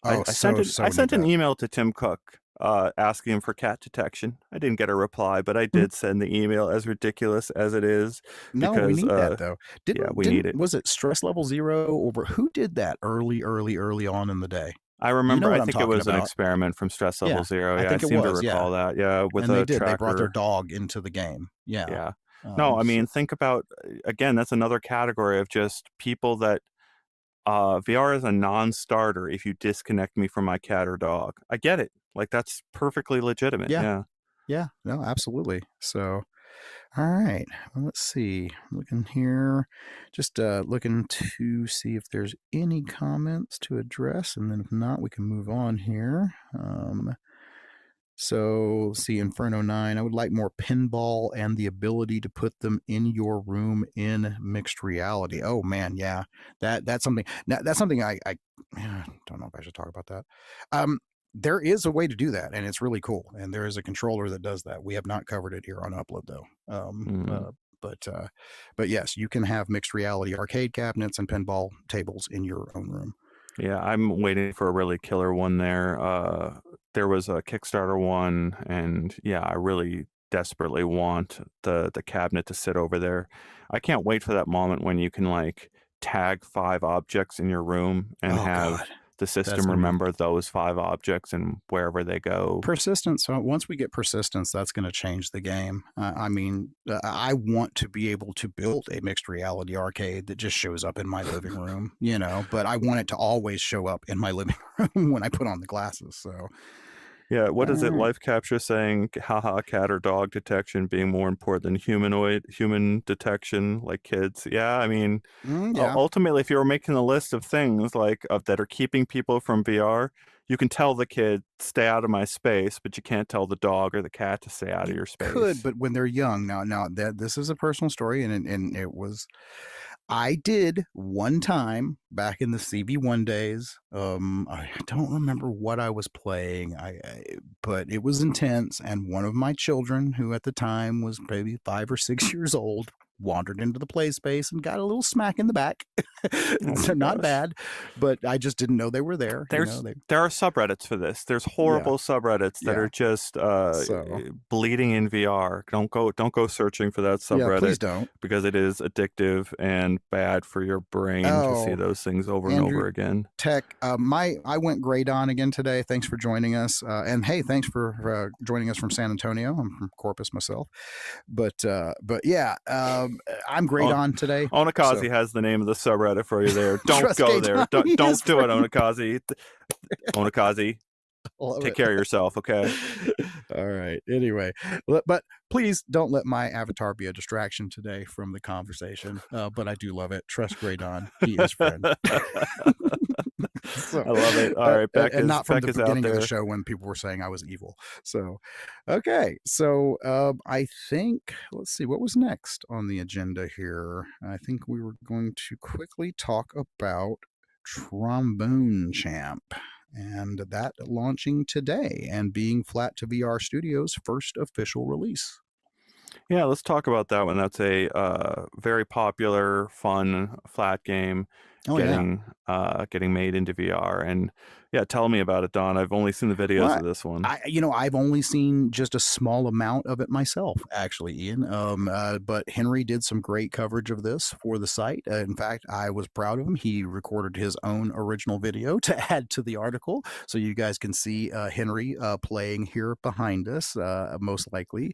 Oh, I so need sent an that. email to Tim Cook asking him for cat detection. I didn't get a reply, but I Mhm. did send the email, as ridiculous as it is, No, we because need that though. yeah, Didn't we need didn't it. was it Stress Level Zero, or who did that early on in the day? I You remember. know I what I'm think it talking was an about? experiment from Stress Level Yeah, Zero. I Yeah, I think it seem to was. Yeah, recall that. Yeah, with and they a did. They brought their tracker. dog into the game. Yeah. Yeah. No, I So, mean, think about again, that's another category of just people that VR is a non-starter if you disconnect me from my cat or dog. I get it. Like, that's perfectly legitimate. Yeah. Yeah. Yeah. No, absolutely. So, all right. Well, let's see. Looking here, just looking to see if there's any comments to address, and then if not, we can move on here. So, see, Inferno 9, I would like more pinball and the ability to put them in your room in mixed reality. Oh man, yeah, that's something. Now, that's something I don't know if I should talk about that. There is a way to do that, and it's really cool. And there is a controller that does that. We have not covered it here on Upload though. Mm. But yes, you can have mixed reality arcade cabinets and pinball tables in your own room. Yeah, I'm waiting for a really killer one there. There was a Kickstarter one, and yeah, I really desperately want the cabinet to sit over there. I can't wait for that moment when you can like tag 5 objects in your room and Oh God, have the that's system gonna be remember those 5 objects and wherever they go. persistence. So once we get persistence, that's going to change the game. I mean, I want to be able to build a mixed reality arcade that just shows up in my living room, but I want it to always show up in my living room when I put on the glasses. So, Yeah, what all is it? right. Life capture saying, haha, cat or dog detection being more important than human detection, like kids. Yeah, I mean, Yeah. ultimately, if you were making a list of things like that are keeping people from VR, you can tell the kid, stay out of my space, but you can't tell the dog or the cat to stay out of You your could, space. but when they're young, now that this is a personal story, and it was I did one time back in the CB1 days. I don't remember what I was playing. But it was intense, and one of my children, who at the time was maybe 5 or 6 years old, wandered into the play space and got a little smack in the back. Oh So my not gosh. bad, but I just didn't know they were there. There are subreddits for this. There's Yeah, horrible subreddits that yeah. are just So bleeding in VR. Don't go searching for that yeah, subreddit please don't. because it is addictive and bad for your brain to see Oh, those things over and Andrew over again. Tech, I went gray dawn again today. Thanks for joining us, and hey, thanks for joining us from San Antonio. I'm from Corpus myself, but yeah, I'm gray Oh, dawn today. So Onikazi has the name of the subreddit for you there. Don't trust go gay there. dawn. Don't He is don't do it, from. Onikazi. Onikazi, Love take it. care of yourself, okay? All right. Anyway, but please don't let my avatar be a distraction today from the conversation. But I do love it. Trust Gray Dawn. He is friend. So, I love it. All right, Beck and is not from the out beginning of the there. show when people were saying I was evil. So, okay. So, I think, let's see, what was next on the agenda here? I think we were going to quickly talk about Trombone Champ and that launching today and being Flat to VR Studios' first official release. Yeah, let's talk about that one. That's a very popular, fun, flat game Oh, yeah. getting made into VR. And yeah, tell me about it, Don. I've only seen the videos Well, of this one. I've only seen just a small amount of it myself, actually, Ian. But Henry did some great coverage of this for the site. In fact, I was proud of him. He recorded his own original video to add to the article, so you guys can see Henry playing here behind us, most likely.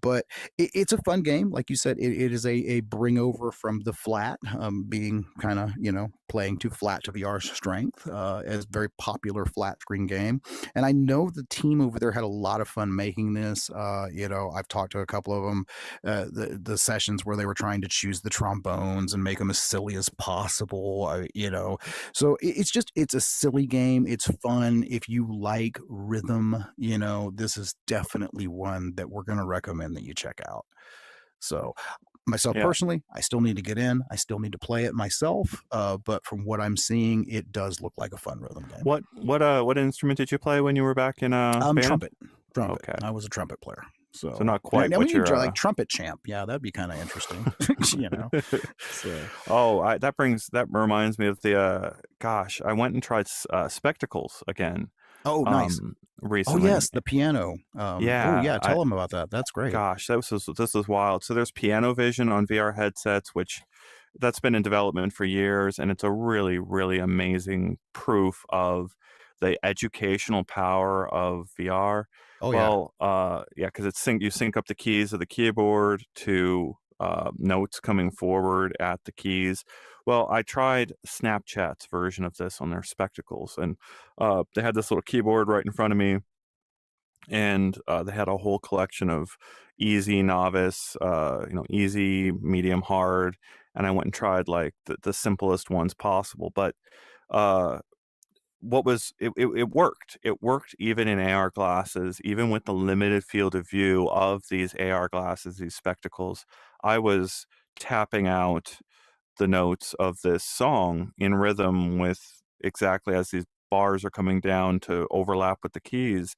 But it's a fun game, like you said. It is a bring over from the flat, being kind of playing to flat to VR's strength, as very popular flat screen game. And I know the team over there had a lot of fun making this. I've talked to a couple of them, the sessions where they were trying to choose the trombones and make them as silly as possible. So it's a silly game. It's fun. If you like rhythm, this is definitely one that we're going to recommend that you check out. So myself Yeah. personally, I still need to get in. I still need to play it myself. But from what I'm seeing, it does look like a fun rhythm game. What instrument did you play when you were back in band? Trumpet. Okay. I was a trumpet player. So So not now, quite now we what need to you're like trumpet champ. Yeah, that'd be kind of interesting. So Oh, that reminds me of the gosh, I went and tried spectacles again oh, nice. Oh recently. yes, the piano. Oh Yeah, yeah, I tell them about that. That's great. gosh, this was wild. So there's piano vision on VR headsets, which that's been in development for years, and it's a really, really amazing proof of the educational power of VR. Oh yeah. Well, yeah, because you sync up the keys of the keyboard to notes coming forward at the keys. Well, I tried Snapchat's version of this on their spectacles, and they had this little keyboard right in front of me, and they had a whole collection of easy, novice, easy, medium, hard, and I went and tried like the simplest ones possible. But uh, what was it worked. It worked even in AR glasses, even with the limited field of view of these AR glasses, these spectacles. I was tapping out the notes of this song in rhythm with exactly as these bars are coming down to overlap with the keys.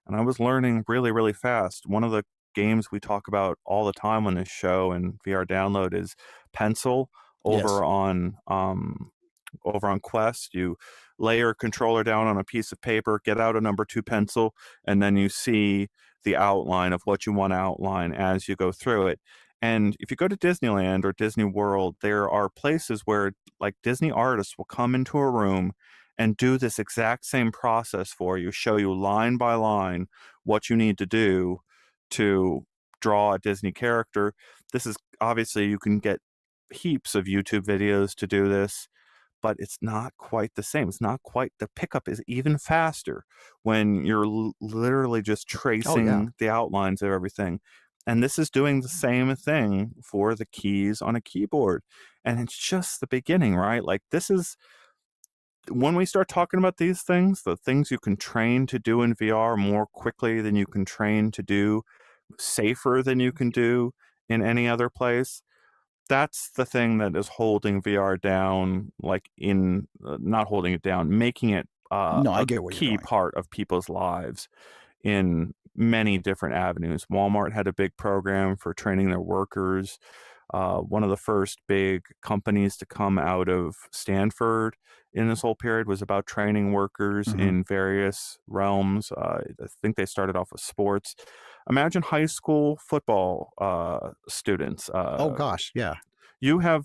And I was learning really, really fast. One of the games we talk about all the time on this show and VR download is Pencil Yes. over on Quest. You lay your controller down on a piece of paper, get out a number 2 pencil, and then you see the outline of what you want to outline as you go through it. And if you go to Disneyland or Disney World, there are places where like Disney artists will come into a room and do this exact same process for you, show you line by line what you need to do to draw a Disney character. This is obviously you can get heaps of YouTube videos to do this, but it's not quite the same. It's not quite the pickup is even faster when you're literally just Oh yeah. tracing the outlines of everything. And this is doing the same thing for the keys on a keyboard. And it's just the beginning, right? Like this is when we start talking about these things, the things you can train to do in VR more quickly than you can train to do, safer than you can do in any other place. That's the thing that is holding VR down, like in not holding it down, making it No, I a get where you're key going. part of people's lives in many different avenues. Walmart had a big program for training their workers. One of the first big companies to come out of Stanford in this whole period was about training workers Hmm. in various realms. I think they started off with sports. Imagine high school football students. Oh gosh, yeah.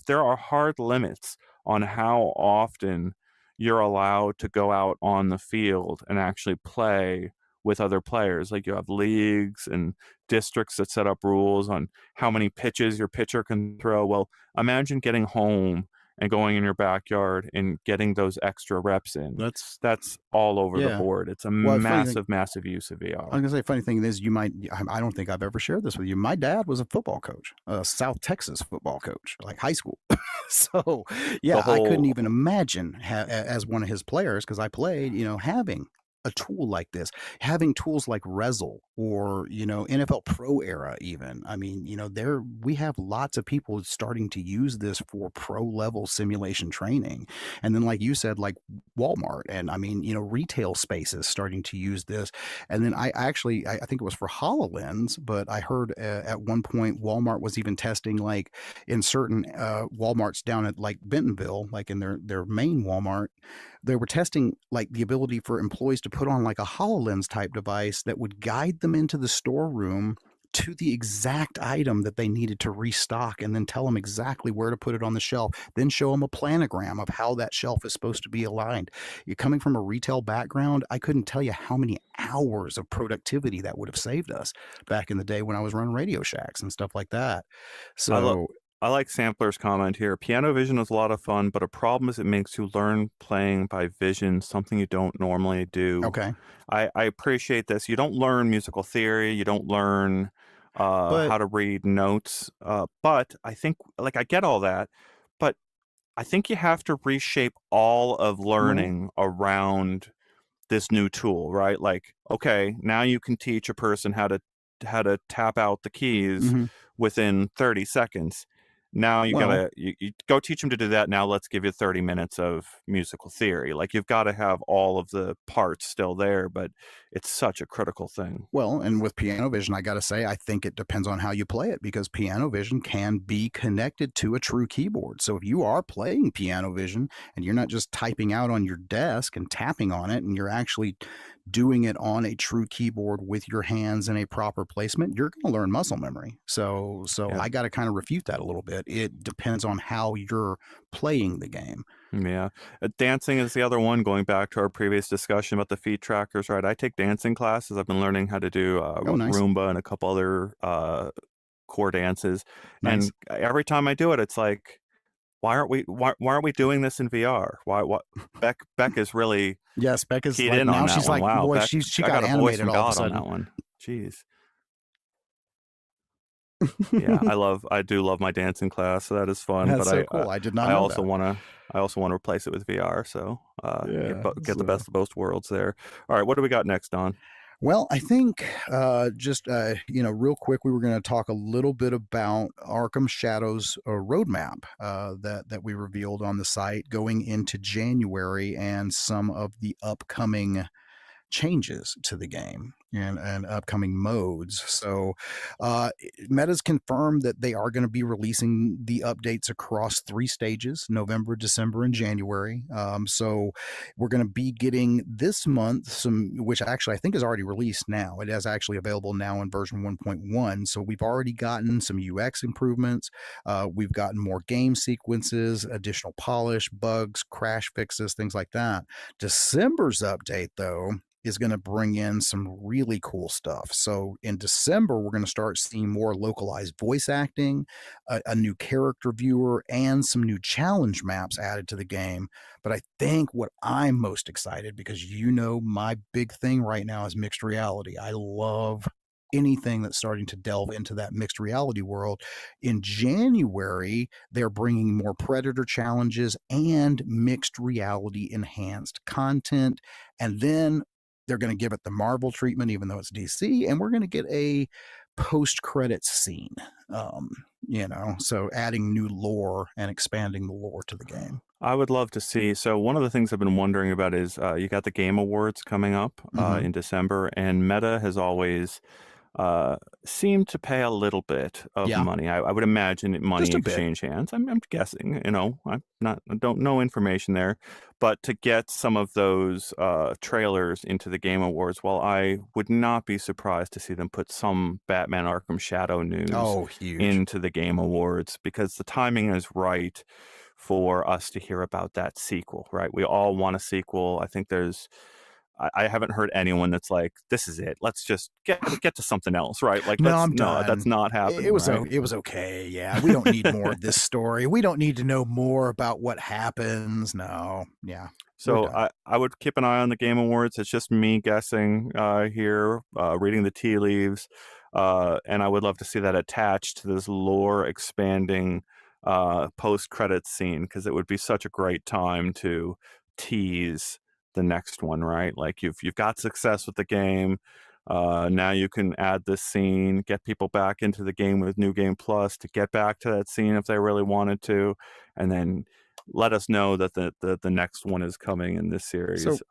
There are hard limits on how often you're allowed to go out on the field and actually play with other players. Like you have leagues and districts that set up rules on how many pitches your pitcher can throw. Well, imagine getting home and going in your backyard and getting those extra reps in. That's That's all over the yeah. board. It's a Well, funny thing. massive, massive use of I was VR. gonna say, funny thing is, you might. I don't think I've ever shared this with you. My dad was a football coach, a South Texas football coach, like high school. So, The yeah, I couldn't whole even imagine as one of his players because I played. Having a tool like this, having tools like Rezzle or NFL Pro Era, even. I mean, there we have lots of people starting to use this for pro level simulation training, and then like you said, like Walmart, and I mean, retail spaces starting to use this. And then I think it was for HoloLens, but I heard at one point Walmart was even testing like in certain Walmarts down at like Bentonville, like in their main Walmart, they were testing like the ability for employees to put on like a HoloLens type device that would guide them into the storeroom to the exact item that they needed to restock and then tell them exactly where to put it on the shelf, then show them a planogram of how that shelf is supposed to be aligned. You're coming from a retail background, I couldn't tell you how many hours of productivity that would have saved us back in the day when I was running Radio Shacks and stuff like that. I love So, I like Sampler's comment here. Piano vision is a lot of fun, but a problem is it makes you learn playing by vision, something you don't normally do. okay. I appreciate this. You don't learn musical theory, you don't learn But how to read notes. But I think like I get all that, but I think you have to reshape all of well, learning around this new tool, right? Like, okay, now you can teach a person how to tap out the keys mhm. within 30 seconds. Now Well, you go teach them to do that. Now let's give you 30 minutes of musical theory. Like you've got to have all of the parts still there, but it's such a critical thing. Well, and with piano vision, I got to say, I think it depends on how you play it because piano vision can be connected to a true keyboard. So if you are playing piano vision and you're not just typing out on your desk and tapping on it, and you're actually doing it on a true keyboard with your hands in a proper placement, you're going to learn muscle memory. So Yeah. I got to kind of refute that a little bit. It depends on how you're playing the game. Yeah. Dancing is the other one, going back to our previous discussion about the feet trackers, right? I take dancing classes. I've been learning how to do Oh, nice, Roomba and a couple other core dances. nice. And every time I do it, it's like, why aren't we doing this in VR? Why Beck is really Yes, Becca's keyed like in on now that she's one. like, Wow, boy, Beck, she I got got a voice animated from all of a God on sudden. that one. Jeez. Yeah, I do love my dancing class, so that is fun. That's But so cool. I did not I know also that. wanna replace it with VR. So Yeah. get the So, best of both worlds there. All right, what do we got next, Don? well, I think just real quick, we were going to talk a little bit about Arkham Shadow's roadmap that we revealed on the site going into January and some of the upcoming changes to the game and upcoming modes. So, Meta's confirmed that they are going to be releasing the updates across 3 stages: November, December, and January. So, we're going to be getting this month some, which actually I think is already released now. It is actually available now in version 1.1. So, we've already gotten some UX improvements. We've gotten more game sequences, additional polish, bugs, crash fixes, things like that. December's update, though, is going to bring in some really cool stuff. So in December, we're going to start seeing more localized voice acting, a new character viewer, and some new challenge maps added to the game. But I think what I'm most excited, because my big thing right now is mixed reality. I love anything that's starting to delve into that mixed reality world. In January, they're bringing more Predator challenges and mixed reality enhanced content. And then they're going to give it the Marvel treatment, even though it's DC, and we're going to get a post-credits scene. So adding new lore and expanding the lore to the game. I would love to see. So one of the things I've been wondering about is you got the Game Awards coming up Mhm. in December, and Meta has always seemed to pay a little bit of Yeah, money. I would imagine money just a bit. exchange hands. I'm guessing. I don't know information there, but to get some of those trailers into the Game Awards, while I would not be surprised to see them put some Batman Arkham Shadow news Oh, huge. into the Game Awards because the timing is right for us to hear about that sequel, right? We all want a sequel. I think I haven't heard anyone that's like, this is it. Let's just get to something else, right? Like, No, I'm that's done. not It happening, was right? it was okay. Yeah, we don't need more of this story. We don't need to know more about what happens. No, yeah, we're So done. I would keep an eye on the Game Awards. It's just me guessing here, reading the tea leaves, and I would love to see that attached to this lore expanding post credits scene because it would be such a great time to tease the next one, right? Like you've got success with the game. Now you can add this scene, get people back into the game with New Game Plus to get back to that scene if they really wanted to, and then let us know that the next one is coming in this So series.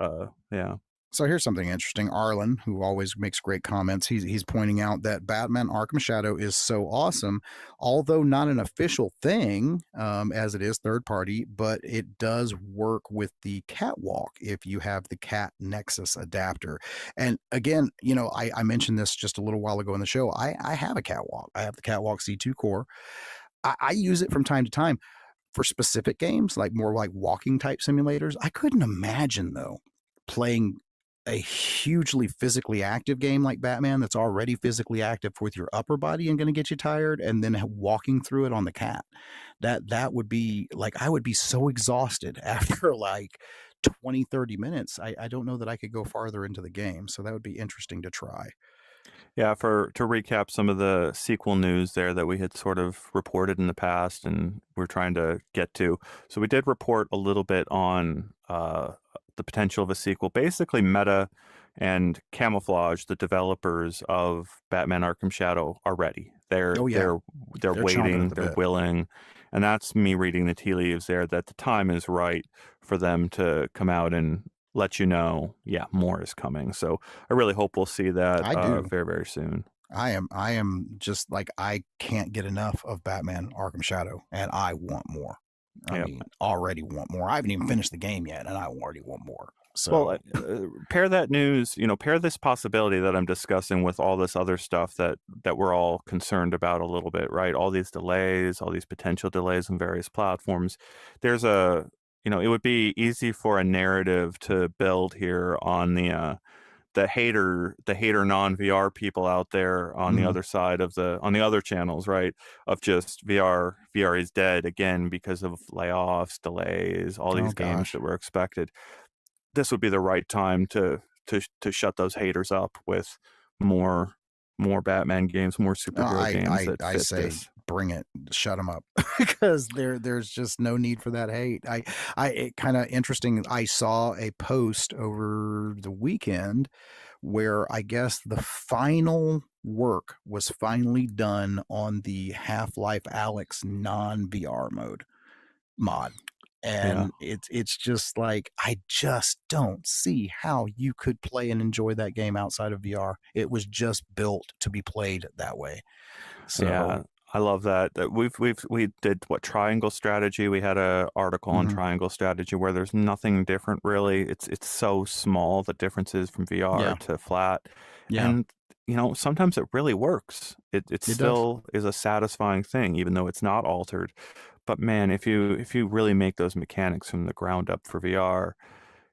Yeah. So here's something interesting. Arlen, who always makes great comments, he's pointing out that Batman Arkham Shadow is so awesome, although not an official thing, as it is third party, but it does work with the catwalk if you have the Cat Nexus adapter. And again, I mentioned this just a little while ago in the show. I have a catwalk. I have the Catwalk C2 core. I use it from time to time for specific games, like more like walking type simulators. I couldn't imagine, though, playing a hugely physically active game like Batman that's already physically active with your upper body and going to get you tired, and then walking through it on the cat. That would be like, I would be so exhausted after like 20, 30 minutes. I don't know that I could go farther into the game. So that would be interesting to try. Yeah, to recap some of the sequel news there that we had sort of reported in the past and we're trying to get to. So we did report a little bit on the potential of a sequel. Basically, Meta and Camouflage, the developers of Batman Arkham Shadow, are ready. Oh yeah, They're they're chomping waiting, at the they're bit. willing, and that's me reading the tea leaves there that the time is right for them to come out and let you know, yeah, more is coming. So I really hope we'll see that I do. very, very soon. I am just like, I can't get enough of Batman Arkham Shadow, and I want more. I Yeah. mean, already want more. I haven't even finished the game yet, and I already want more. Well, So pair that news, pair this possibility that I'm discussing with all this other stuff that we're all concerned about a little bit, right? All these delays, all these potential delays on various platforms. There's it would be easy for a narrative to build here on the hater non VR people out there on the Mhm. other side of on the other channels, right? Of just VR is dead again because of layoffs, delays, all Oh these games gosh. that were expected. This would be the right time to shut those haters up with more Batman games, more superhero games that I fit say this. bring it, shut them up, because there's just no need for that hate. It kind of interesting. I saw a post over the weekend where I guess the final work was finally done on the Half-Life Alyx non-VR mod. Yeah. And it's just like I just don't see how you could play and enjoy that game outside of VR. It was just built to be played that way. So, Yeah, I love that. That we did what triangle strategy. We had a article on mhm, triangle strategy where there's nothing different really. It's so small the differences from VR yeah, to flat, yeah, and sometimes it really works. It it does. still is a satisfying thing even though it's not altered. But man, if you really make those mechanics from the ground up for VR,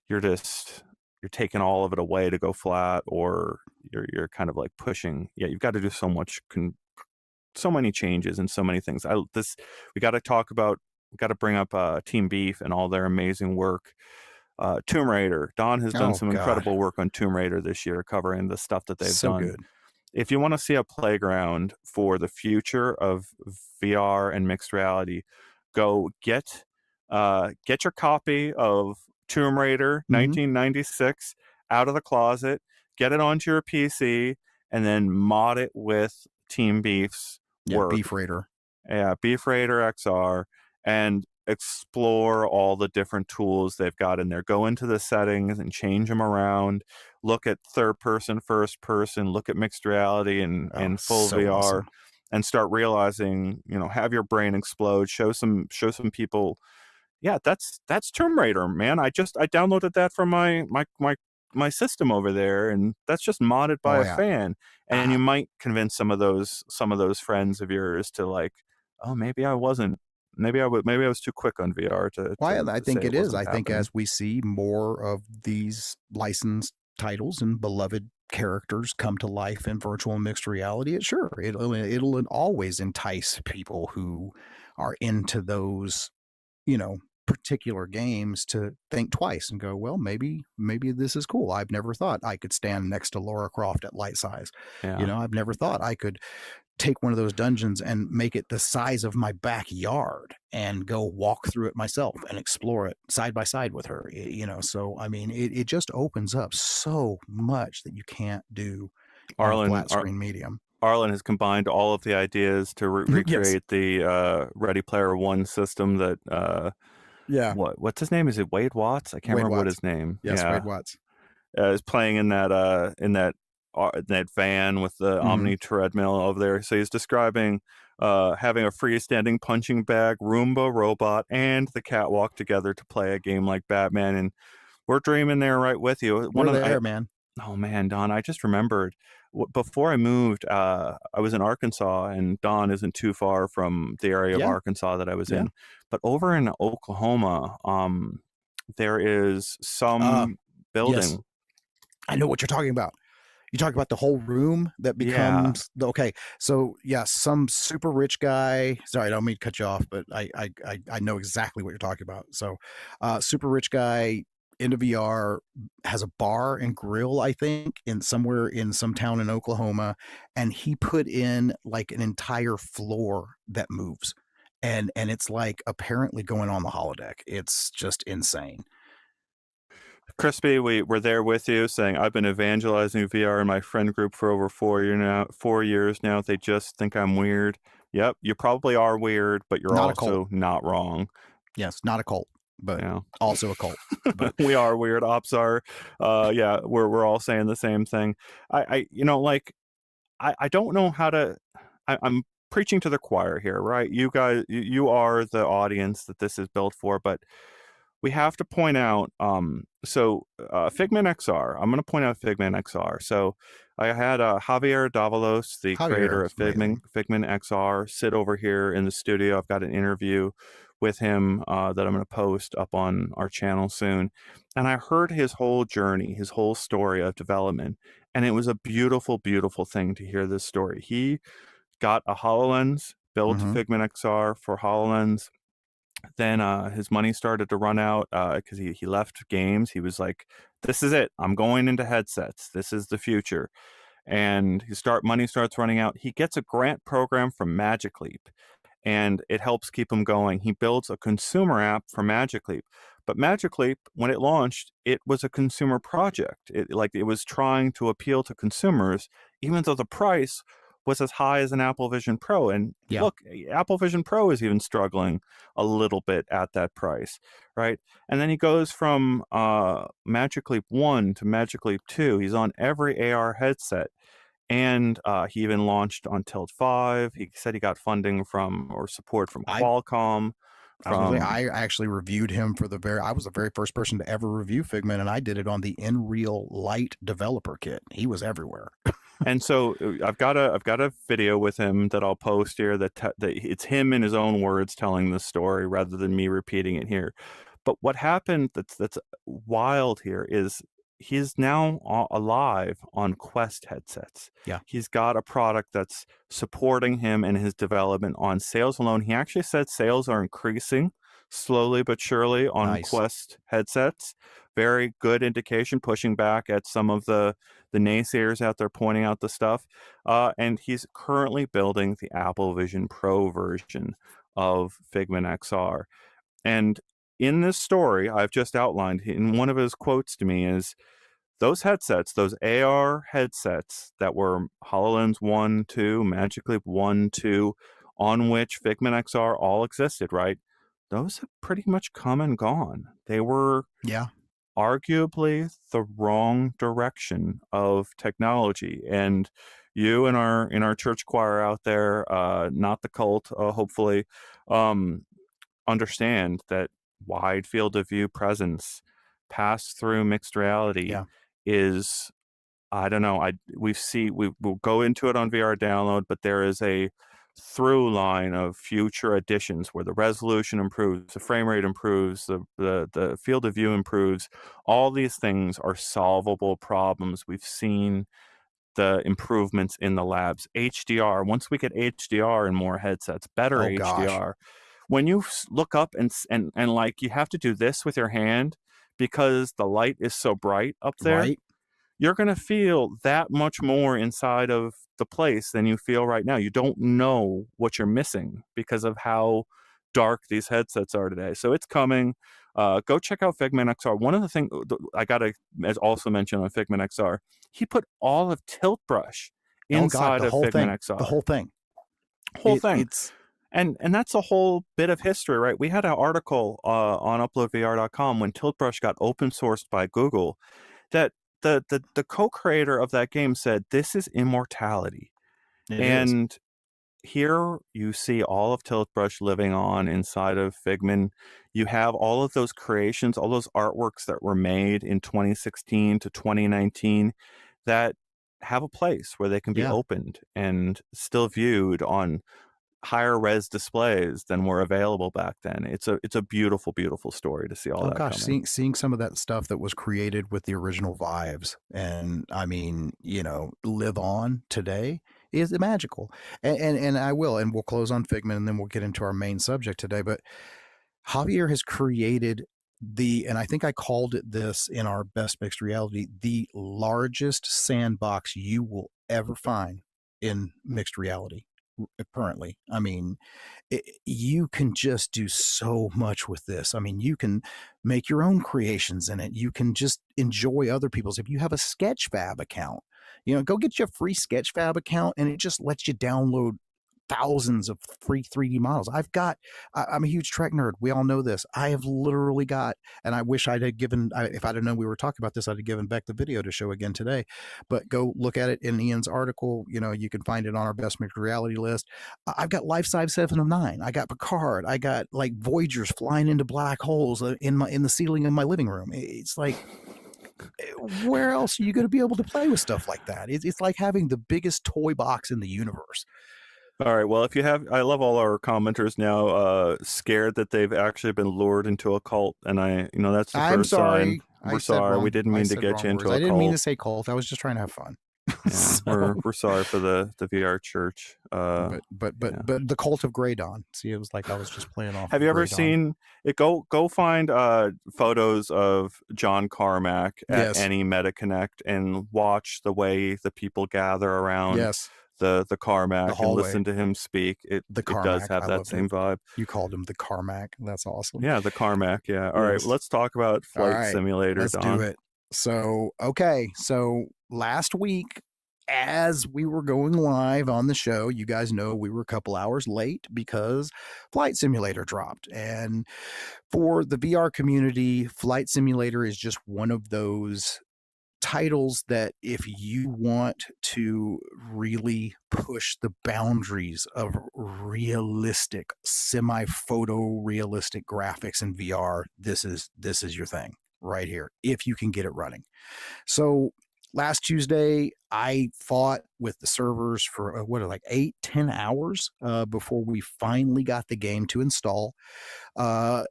you're just you're taking all of it away to go flat, or you're kind of like pushing. Yeah, you've got to do so much so many changes and so many things. We got to talk about. We got to bring up Team Beef and all their amazing work. Tomb Raider. Don has done Oh some God, incredible work on Tomb Raider this year, covering the stuff that they've so done. good. If you want to see a playground for the future of VR and mixed reality, go get your copy of Tomb Raider Hmm. 1996 out of the closet, get it onto your PC, and then mod it with Team Beef's Yeah, Beef work. Raider. Yeah, Beef Raider XR, and explore all the different tools they've got in there. Go into the settings and change them around. Look at third person, first person, look at mixed reality Oh, and full so VR, awesome. and start realizing, have your brain explode, show some people, yeah, that's Tomb Raider, man. I downloaded that from my system over there, and that's just modded by Oh a yeah. fan. And you Ah, might convince some of those friends of yours to like, oh, maybe I wasn't, maybe I was too quick on VR to why to, I to say think it it is. wasn't I think happening. as we see more of these licensed titles and beloved characters come to life in virtual and mixed reality, it'll always entice people who are into those, you know, particular games to think twice and go, well, maybe this is cool. I've never thought I could stand next to Laura Croft at light size. Yeah. I've never thought I could take one of those dungeons and make it the size of my backyard and go walk through it myself and explore it side by side with her. So I mean, it just opens up so much that you can't do on a Arlen flat Ar- screen medium. Arlen has combined all of the ideas to Yes. recreate the Ready Player One system that Yeah. what's his name? Is it Wade Watts? I can't Wade remember what Watts. his name. Yes, Yeah, Wade Watts. is playing in that van with the Hmm. Omni treadmill over there. So he's describing having a freestanding punching bag, Roomba robot, and the catwalk together to play a game like Batman. And we're dreaming there right with you. We're there, man. Oh man, Don, I just remembered before I moved, I was in Arkansas, and Don isn't too far from the area of Yeah. Arkansas that I was Yeah. in. But over in Oklahoma, there is Uh, some yes. building. I know what you're talking about. You talk about the whole room that Yeah, becomes okay. So yeah, some super rich guy. Sorry, I don't mean to cut you off, but I know exactly what you're talking about. So, super rich guy into VR has a bar and grill, I think, in somewhere in some town in Oklahoma, and he put in like an entire floor that moves, and it's like apparently going on the holodeck. It's just insane. Crispy, we're there with you, saying I've been evangelizing VR in my friend group for over 4 years now. They just think I'm weird. Yep, you probably are weird, but you're Not a cult. also not wrong. Yes, not a cult, but Yeah. also a cult. But We are weird. Ops are. Yeah, we're all saying the same thing. Like I don't know how to. I'm preaching to the choir here, right? You guys, you are the audience that this is built for, but we have to point out. So Figment XR. I'm going to point out Figment XR. So I had Javier Davalos, the Javier creator is of amazing. Figment XR, sit over here in the studio. I've got an interview with him that I'm going to post up on our channel soon. And I heard his whole journey, his whole story of development. And it was a beautiful, beautiful thing to hear this story. He got a HoloLens, built Mm-hmm. Figment XR for HoloLens. Then his money started to run out because he left games. He was like, "This is it. I'm going into headsets. This is the future." And money starts running out. He gets a grant program from Magic Leap, and it helps keep him going. He builds a consumer app for Magic Leap. But Magic Leap, when it launched, it was a consumer project. It was trying to appeal to consumers, even though the price was as high as an Apple Vision Pro. And Yeah. look, Apple Vision Pro is even struggling a little bit at that price, right? And then he goes from Magic Leap 1 to Magic Leap 2. He's on every AR headset. And he even launched on Tilt 5. He said he got funding from or support from I Qualcomm. I was gonna say, I actually reviewed him for I was the very first person to ever review Figment, and I did it on the Unreal Light developer kit. He was everywhere. And so I've got a video with him that I'll post here that it's him in his own words telling the story rather than me repeating it here. But what happened that's wild here is he's now alive on Quest headsets. Yeah. He's got a product that's supporting him in his development on sales alone. He actually said sales are increasing slowly but surely on Nice. Quest headsets. Very good indication, pushing back at some of the naysayers out there pointing out the stuff. And he's currently building the Apple Vision Pro version of Figment XR. And in this story I've just outlined, in one of his quotes to me is, those headsets, those AR headsets that were HoloLens 1, 2, Magic Leap 1, 2, on which Figment XR all existed, right? Those have pretty much come and gone. They were Yeah. arguably the wrong direction of technology. And you in our church choir out there, not the cult, hopefully, understand that wide field of view presence, pass through mixed reality Yeah. is, I don't know. We'll go into it on VR download, but there is a through line of future additions where the resolution improves, the frame rate improves, the field of view improves. All these things are solvable problems. We've seen the improvements in the labs. HDR, once we get HDR in more headsets, better Oh gosh. HDR. When you look up and like you have to do this with your hand because the light is so bright up there, Right. you're going to feel that much more inside of the place than you feel right now. You don't know what you're missing because of how dark these headsets are today. So it's coming. Go check out Figment XR. One of the things I got to also mention on Figment XR, he put all of Tilt Brush Oh God, inside the of whole Figment thing. XR. The whole thing. Whole thing. It's And that's a whole bit of history, right? We had an article on UploadVR.com when Tilt Brush got open sourced by Google that the co-creator of that game said, this is immortality. it is. And here you see all of Tilt Brush living on inside of Figment. You have all of those creations, all those artworks that were made in 2016 to 2019 that have a place where they can be Yeah. opened and still viewed on higher res displays than were available back then. It's a beautiful, beautiful story to see all Oh that gosh, coming. seeing some of that stuff that was created with the original vibes, and I mean, live on today is magical. And I will, and we'll close on Figment, and then we'll get into our main subject today. But Javier has created and I think I called it this in our best mixed reality, the largest sandbox you will ever find in mixed reality currently. I mean, you can just do so much with this. I mean, you can make your own creations in it. You can just enjoy other people's. If you have a Sketchfab account, go get you a free Sketchfab account, and it just lets you download thousands of free 3D models. I'm a huge Trek nerd. We all know this. I have literally got, and I wish I'd have given, if I'd have known we were talking about this, I'd have given Beck the video to show again today. But go look at it in Ian's article. You can find it on our best mixed reality list. I've got Life Size 7 of 9. I got Picard. I got like Voyagers flying into black holes in the ceiling of my living room. It's like, where else are you going to be able to play with stuff like that? It's like having the biggest toy box in the universe. All right. Well, if you have, I love all our commenters now, scared that they've actually been lured into a cult. And that's the I'm first sign. sorry. We're sorry. We didn't I mean to said get wrong you words. into I a didn't mean to cult. say cult. I was just trying to have fun. Yeah. We're sorry for the VR church. Yeah. But the cult of Grey Dawn. See, it was like I was just playing off Have of you ever Grey Dawn. seen it? Go find photos of John Carmack at Yes. any MetaConnect and watch the way the people gather around Yes. the The Carmack and hallway. listen to him speak. The It does Carmack. have I that loved it. same vibe. You called him the Carmack. That's awesome. Yeah, the Carmack. Yeah. All right. Yes. Let's talk about All Flight right. Simulator, Let's do Don. it. So, okay. So last week, as we were going live on the show, you guys know we were a couple hours late because Flight Simulator dropped. And for the VR community, Flight Simulator is just one of those titles that if you want to really push the boundaries of realistic, semi-photorealistic graphics in VR, this is your thing right here if you can get it running. So last Tuesday, I fought with the servers for like 8-10 hours before we finally got the game to install. Uh,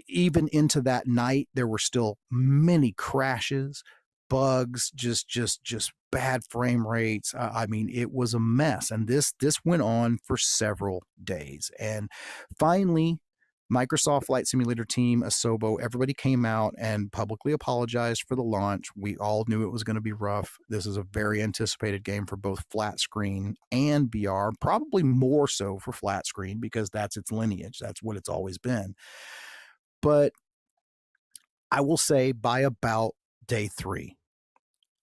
Even into that night, there were still many crashes, bugs, just bad frame rates. I mean, it was a mess, and this went on for several days. And finally, Microsoft Flight Simulator team, Asobo, everybody came out and publicly apologized for the launch. We all knew it was going to be rough. This is a very anticipated game for both flat screen and VR, probably more so for flat screen because that's its lineage. That's what it's always been. But I will say by about day 3,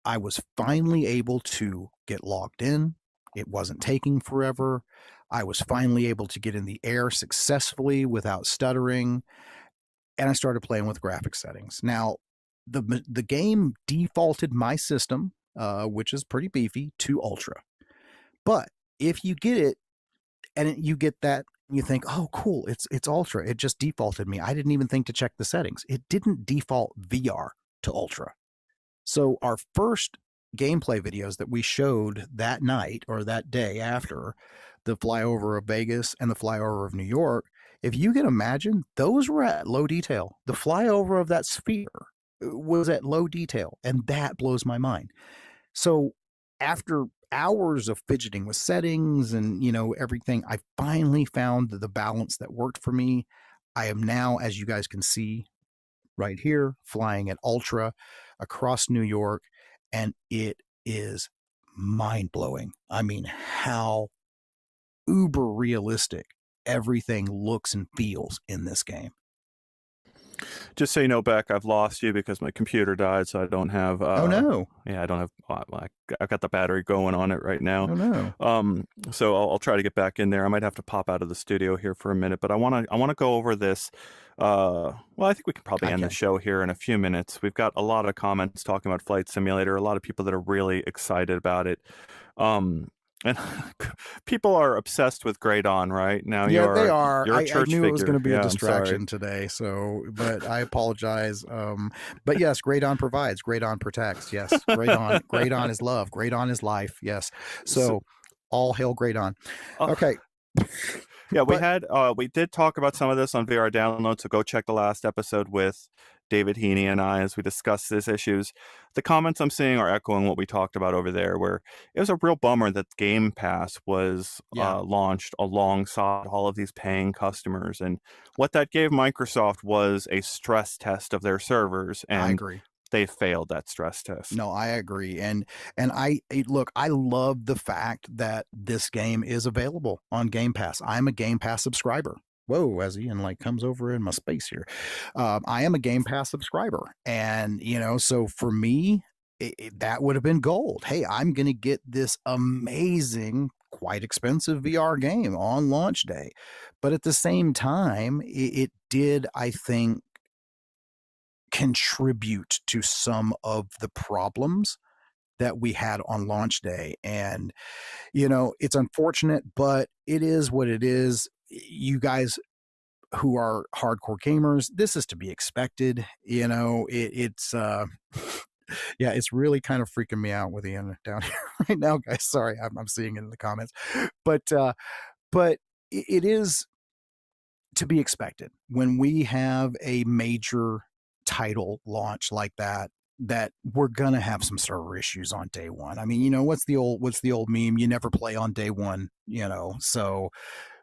I was finally able to get logged in. It wasn't taking forever. I was finally able to get in the air successfully without stuttering. And I started playing with graphics settings. Now, the game defaulted my system, which is pretty beefy, to Ultra. But if you get it and you get that, you think, oh, cool, it's Ultra. It just defaulted me. I didn't even think to check the settings. It didn't default VR to Ultra. So our first gameplay videos that we showed that night or that day after the flyover of Vegas and the flyover of New York, if you can imagine, those were at low detail. The flyover of that sphere was at low detail, and that blows my mind. So after hours of fidgeting with settings and everything, I finally found the balance that worked for me. I am now, as you guys can see right here, flying at Ultra across New York, and it is mind-blowing. I mean, how uber realistic everything looks and feels in this game. Just so you know, Beck, I've lost you because my computer died, so I don't have. Oh no! Yeah, I don't have. I've got the battery going on it right now. Oh no! So I'll try to get back in there. I might have to pop out of the studio here for a minute, but I want to go over this. Well, I think we can probably end the show here in a few minutes. We've got a lot of comments talking about Flight Simulator. A lot of people that are really excited about it. And people are obsessed with Grey Dawn right now. Yeah, they are. You're a church I knew figure. it was going to be yeah, a distraction today, but I apologize. But yes, Grey Dawn provides. Grey Dawn protects. Yes, Grey Dawn is love. Grey Dawn is life. Yes. So all hail Grey Dawn. Okay. Yeah, we did talk about some of this on VR Download, so go check the last episode with David Heaney and I as we discuss these issues. The comments I'm seeing are echoing what we talked about over there, where it was a real bummer that Game Pass was launched alongside all of these paying customers. And what that gave Microsoft was a stress test of their servers. And I agree. They failed that stress test. No, I agree. And I look, I love the fact that this game is available on Game Pass. I'm a Game Pass subscriber. Whoa, as Ian comes over in my space here. I am a Game Pass subscriber. And, so for me, that would have been gold. Hey, I'm going to get this amazing, quite expensive VR game on launch day. But at the same time, it did, I think, contribute to some of the problems that we had on launch day. And, it's unfortunate, but it is what it is. You guys who are hardcore gamers, this is to be expected. It's Yeah, it's really kind of freaking me out with Ian down here right now, guys. Sorry, I'm seeing it in the comments, but it is to be expected when we have a major title launch like that. That we're gonna have some server issues on day one. I mean, what's the old meme? You never play on day one, So,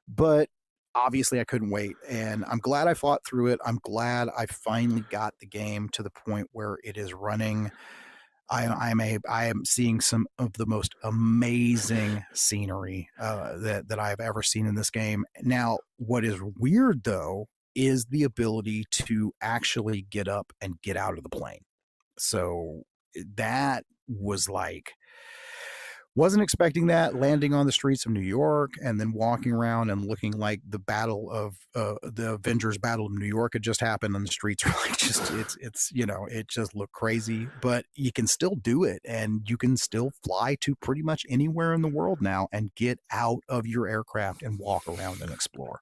but obviously I couldn't wait, and I'm glad I fought through it. I'm glad I finally got the game to the point where it is running. I am seeing some of the most amazing scenery that I've ever seen in this game. Now, what is weird though is the ability to actually get up and get out of the plane. So that was like, wasn't expecting that, landing on the streets of New York and then walking around and looking like the Avengers Battle of New York had just happened, and the streets are like it just looked crazy. But you can still do it, and you can still fly to pretty much anywhere in the world now and get out of your aircraft and walk around and explore.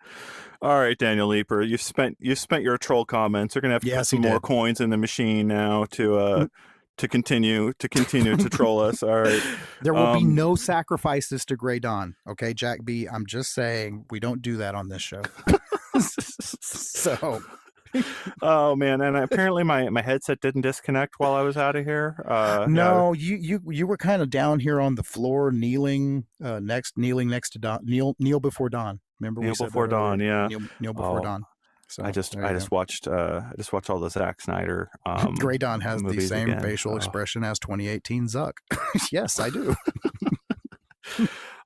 All right, Daniel Leeper, you've spent your troll comments. You're gonna have to put Yes, he some more did. coins in the machine now to continue to troll us. All right. There will be no sacrifices to Grey Dawn. Okay, Jack B. I'm just saying we don't do that on this show. So. Oh man, and apparently my headset didn't disconnect while I was out of here. No, you were kind of down here on the floor, kneeling next to Dawn. Kneel before dawn. Remember we said before that earlier? dawn. Yeah. Kneel before dawn. So I just watched all the Zack Snyder Grey Dawn has the same again. facial expression as 2018 Zuck. Yes, I do.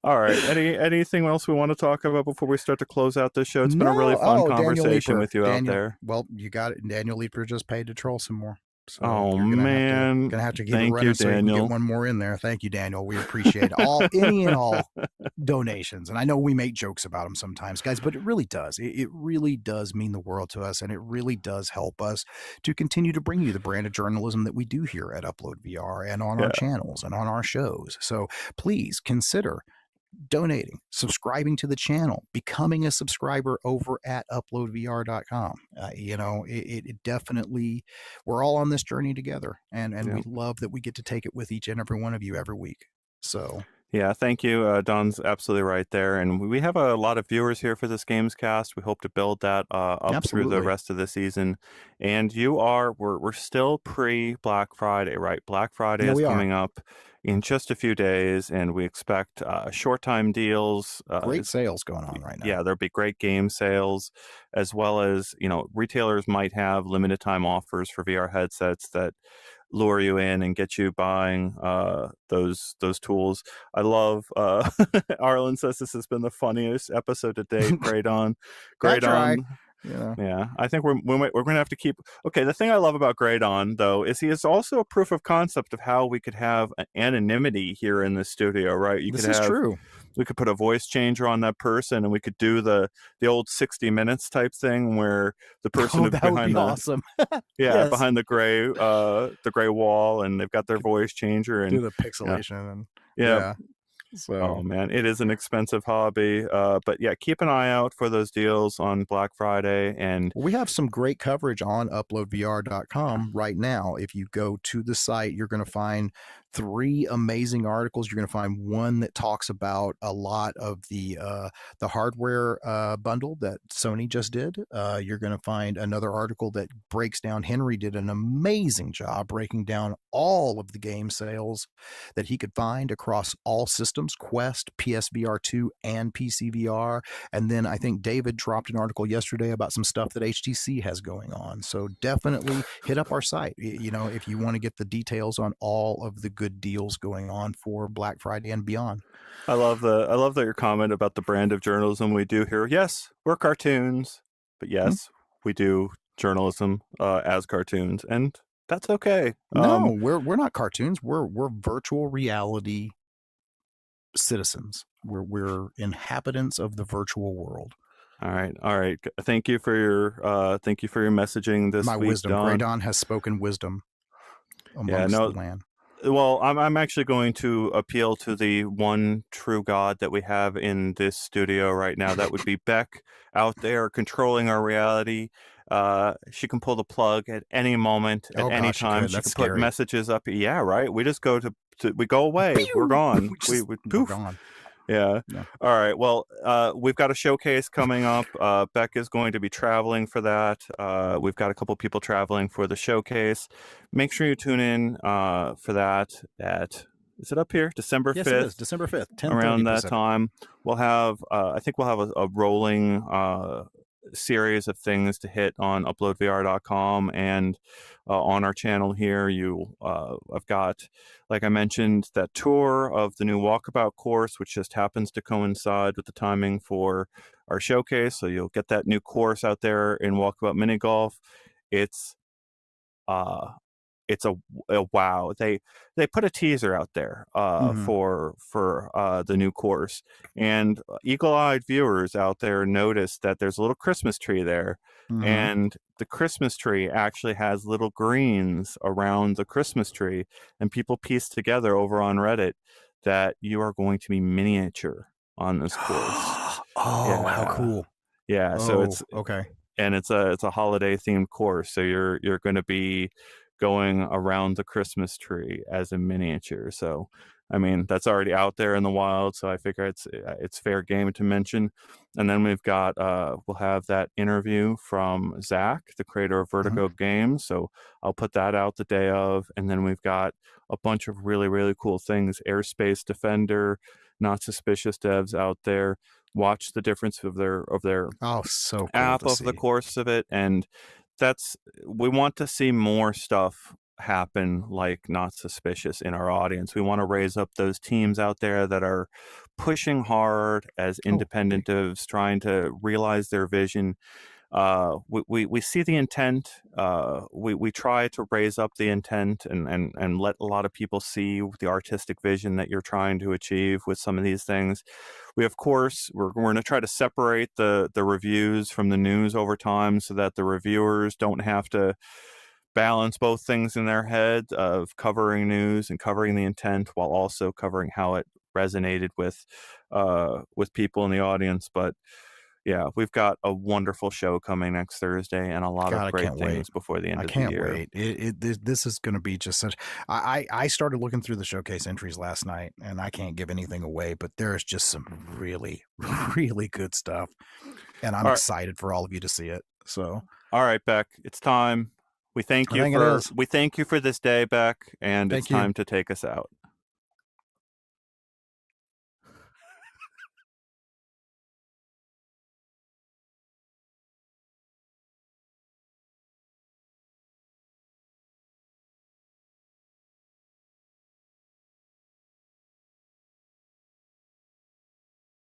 All right. Anything else we want to talk about before we start to close out this show? It's been a really fun conversation with you out there. Well, you got it. Daniel Leeper just paid to troll some more. So man, gonna have to keep it running so you can get one more in there. Thank you, Daniel. We appreciate any and all donations, and I know we make jokes about them sometimes, guys, but it really does. It really does mean the world to us, and it really does help us to continue to bring you the brand of journalism that we do here at UploadVR and on our channels and on our shows. So please consider donating, subscribing to the channel, becoming a subscriber over at uploadvr.com. It definitely, we're all on this journey together, and we love that we get to take it with each and every one of you every week. So yeah, thank you. Don's absolutely right there. And we have a lot of viewers here for this Gamescast. We hope to build that up through the rest of the season. And we're still pre-Black Friday, right? Black Friday is coming up in just a few days, and we expect short time deals. Great sales going on right now. Yeah, there'll be great game sales, as well as, retailers might have limited time offers for VR headsets that lure you in and get you buying those tools. I love Arlen says this has been the funniest episode to date. Great on. Yeah, I think we're gonna have to keep. Okay, the thing I love about Great On though is he is also a proof of concept of how we could have anonymity here in the studio, right? This is true. We could put a voice changer on that person, and we could do the old 60 Minutes type thing where the person behind awesome. behind the gray wall, and they've got their voice changer and do the pixelation and So, oh man, it is an expensive hobby. But yeah, keep an eye out for those deals on Black Friday. And we have some great coverage on uploadvr.com right now. If you go to the site, you're going to find 3 amazing articles. You're going to find one that talks about a lot of the hardware bundle that Sony just did. You're going to find another article that breaks down. Henry did an amazing job breaking down all of the game sales that he could find across all systems, Quest, PSVR 2, and PCVR. And then I think David dropped an article yesterday about some stuff that HTC has going on. So definitely hit up our site, if you want to get the details on all of the good deals going on for Black Friday and beyond. I love that your comment about the brand of journalism we do here. Yes, we're cartoons, but yes, we do journalism as cartoons, and that's okay. No, we're not cartoons. We're virtual reality citizens. We're inhabitants of the virtual world. All right. Thank you for your messaging this week. My wisdom. Grey Dawn has spoken wisdom amongst the land. Well, I'm actually going to appeal to the one true God that we have in this studio right now. That would be Beck out there controlling our reality. She can pull the plug at any moment, at Oh any gosh, you time. could. She That's can put scary. messages up. Yeah, right. We just go to we go away. We're Pew! gone. We We're poof. gone. Yeah. Yeah. All right. Well, we've got a showcase coming up. Beck is going to be traveling for that. We've got a couple people traveling for the showcase. Make sure you tune in for that is it up here? December Yes, it is. 5th. December 5th, 10:30 Around that Pacific. time, we'll have I think we'll have a rolling series of things to hit on uploadvr.com and on our channel here. I've got, like I mentioned, that tour of the new walkabout course, which just happens to coincide with the timing for our showcase, so you'll get that new course out there in walkabout mini golf. It's uh it's a wow. They put a teaser out there Mm-hmm. for the new course, and eagle-eyed viewers out there noticed that there's a little Christmas tree there, Mm-hmm. and the Christmas tree actually has little greens around the Christmas tree, and people pieced together over on Reddit that you are going to be miniature on this course. Oh, how Yeah. cool. Yeah, so Oh, okay. it's a holiday themed course, so you're going to be going around the Christmas tree as a miniature. So I mean, that's already out there in the wild, so I figure it's fair game to mention. And then we've got we'll have that interview from Zach, the creator of Mhm. Vertigo Games, so I'll put that out the day of. And then we've got a bunch of really cool things. Airspace Defender, Not Suspicious devs out there. Watch the difference of their Oh, so cool app to over the see. course of it, and that's we want to see more stuff happen like Not Suspicious in our audience. We want to raise up those teams out there that are pushing hard as Oh, independent devs, trying to realize their vision. We see the intent. We try to raise up the intent and let a lot of people see the artistic vision that you're trying to achieve with some of these things. We, of course, we're going to try to separate the reviews from the news over time so that the reviewers don't have to balance both things in their head of covering news and covering the intent while also covering how it resonated with people in the audience. But yeah, we've got a wonderful show coming next Thursday and a lot of God, I great can't wait. things before the end I of the can't year. wait. This is going to be just such. I started looking through the showcase entries last night, and I can't give anything away, but there's just some really, really good stuff, and I'm All right, excited for all of you to see it. So all right, Beck, it's time. I think it is. We thank you for this day, Beck, and it's Thank you. time to take us out.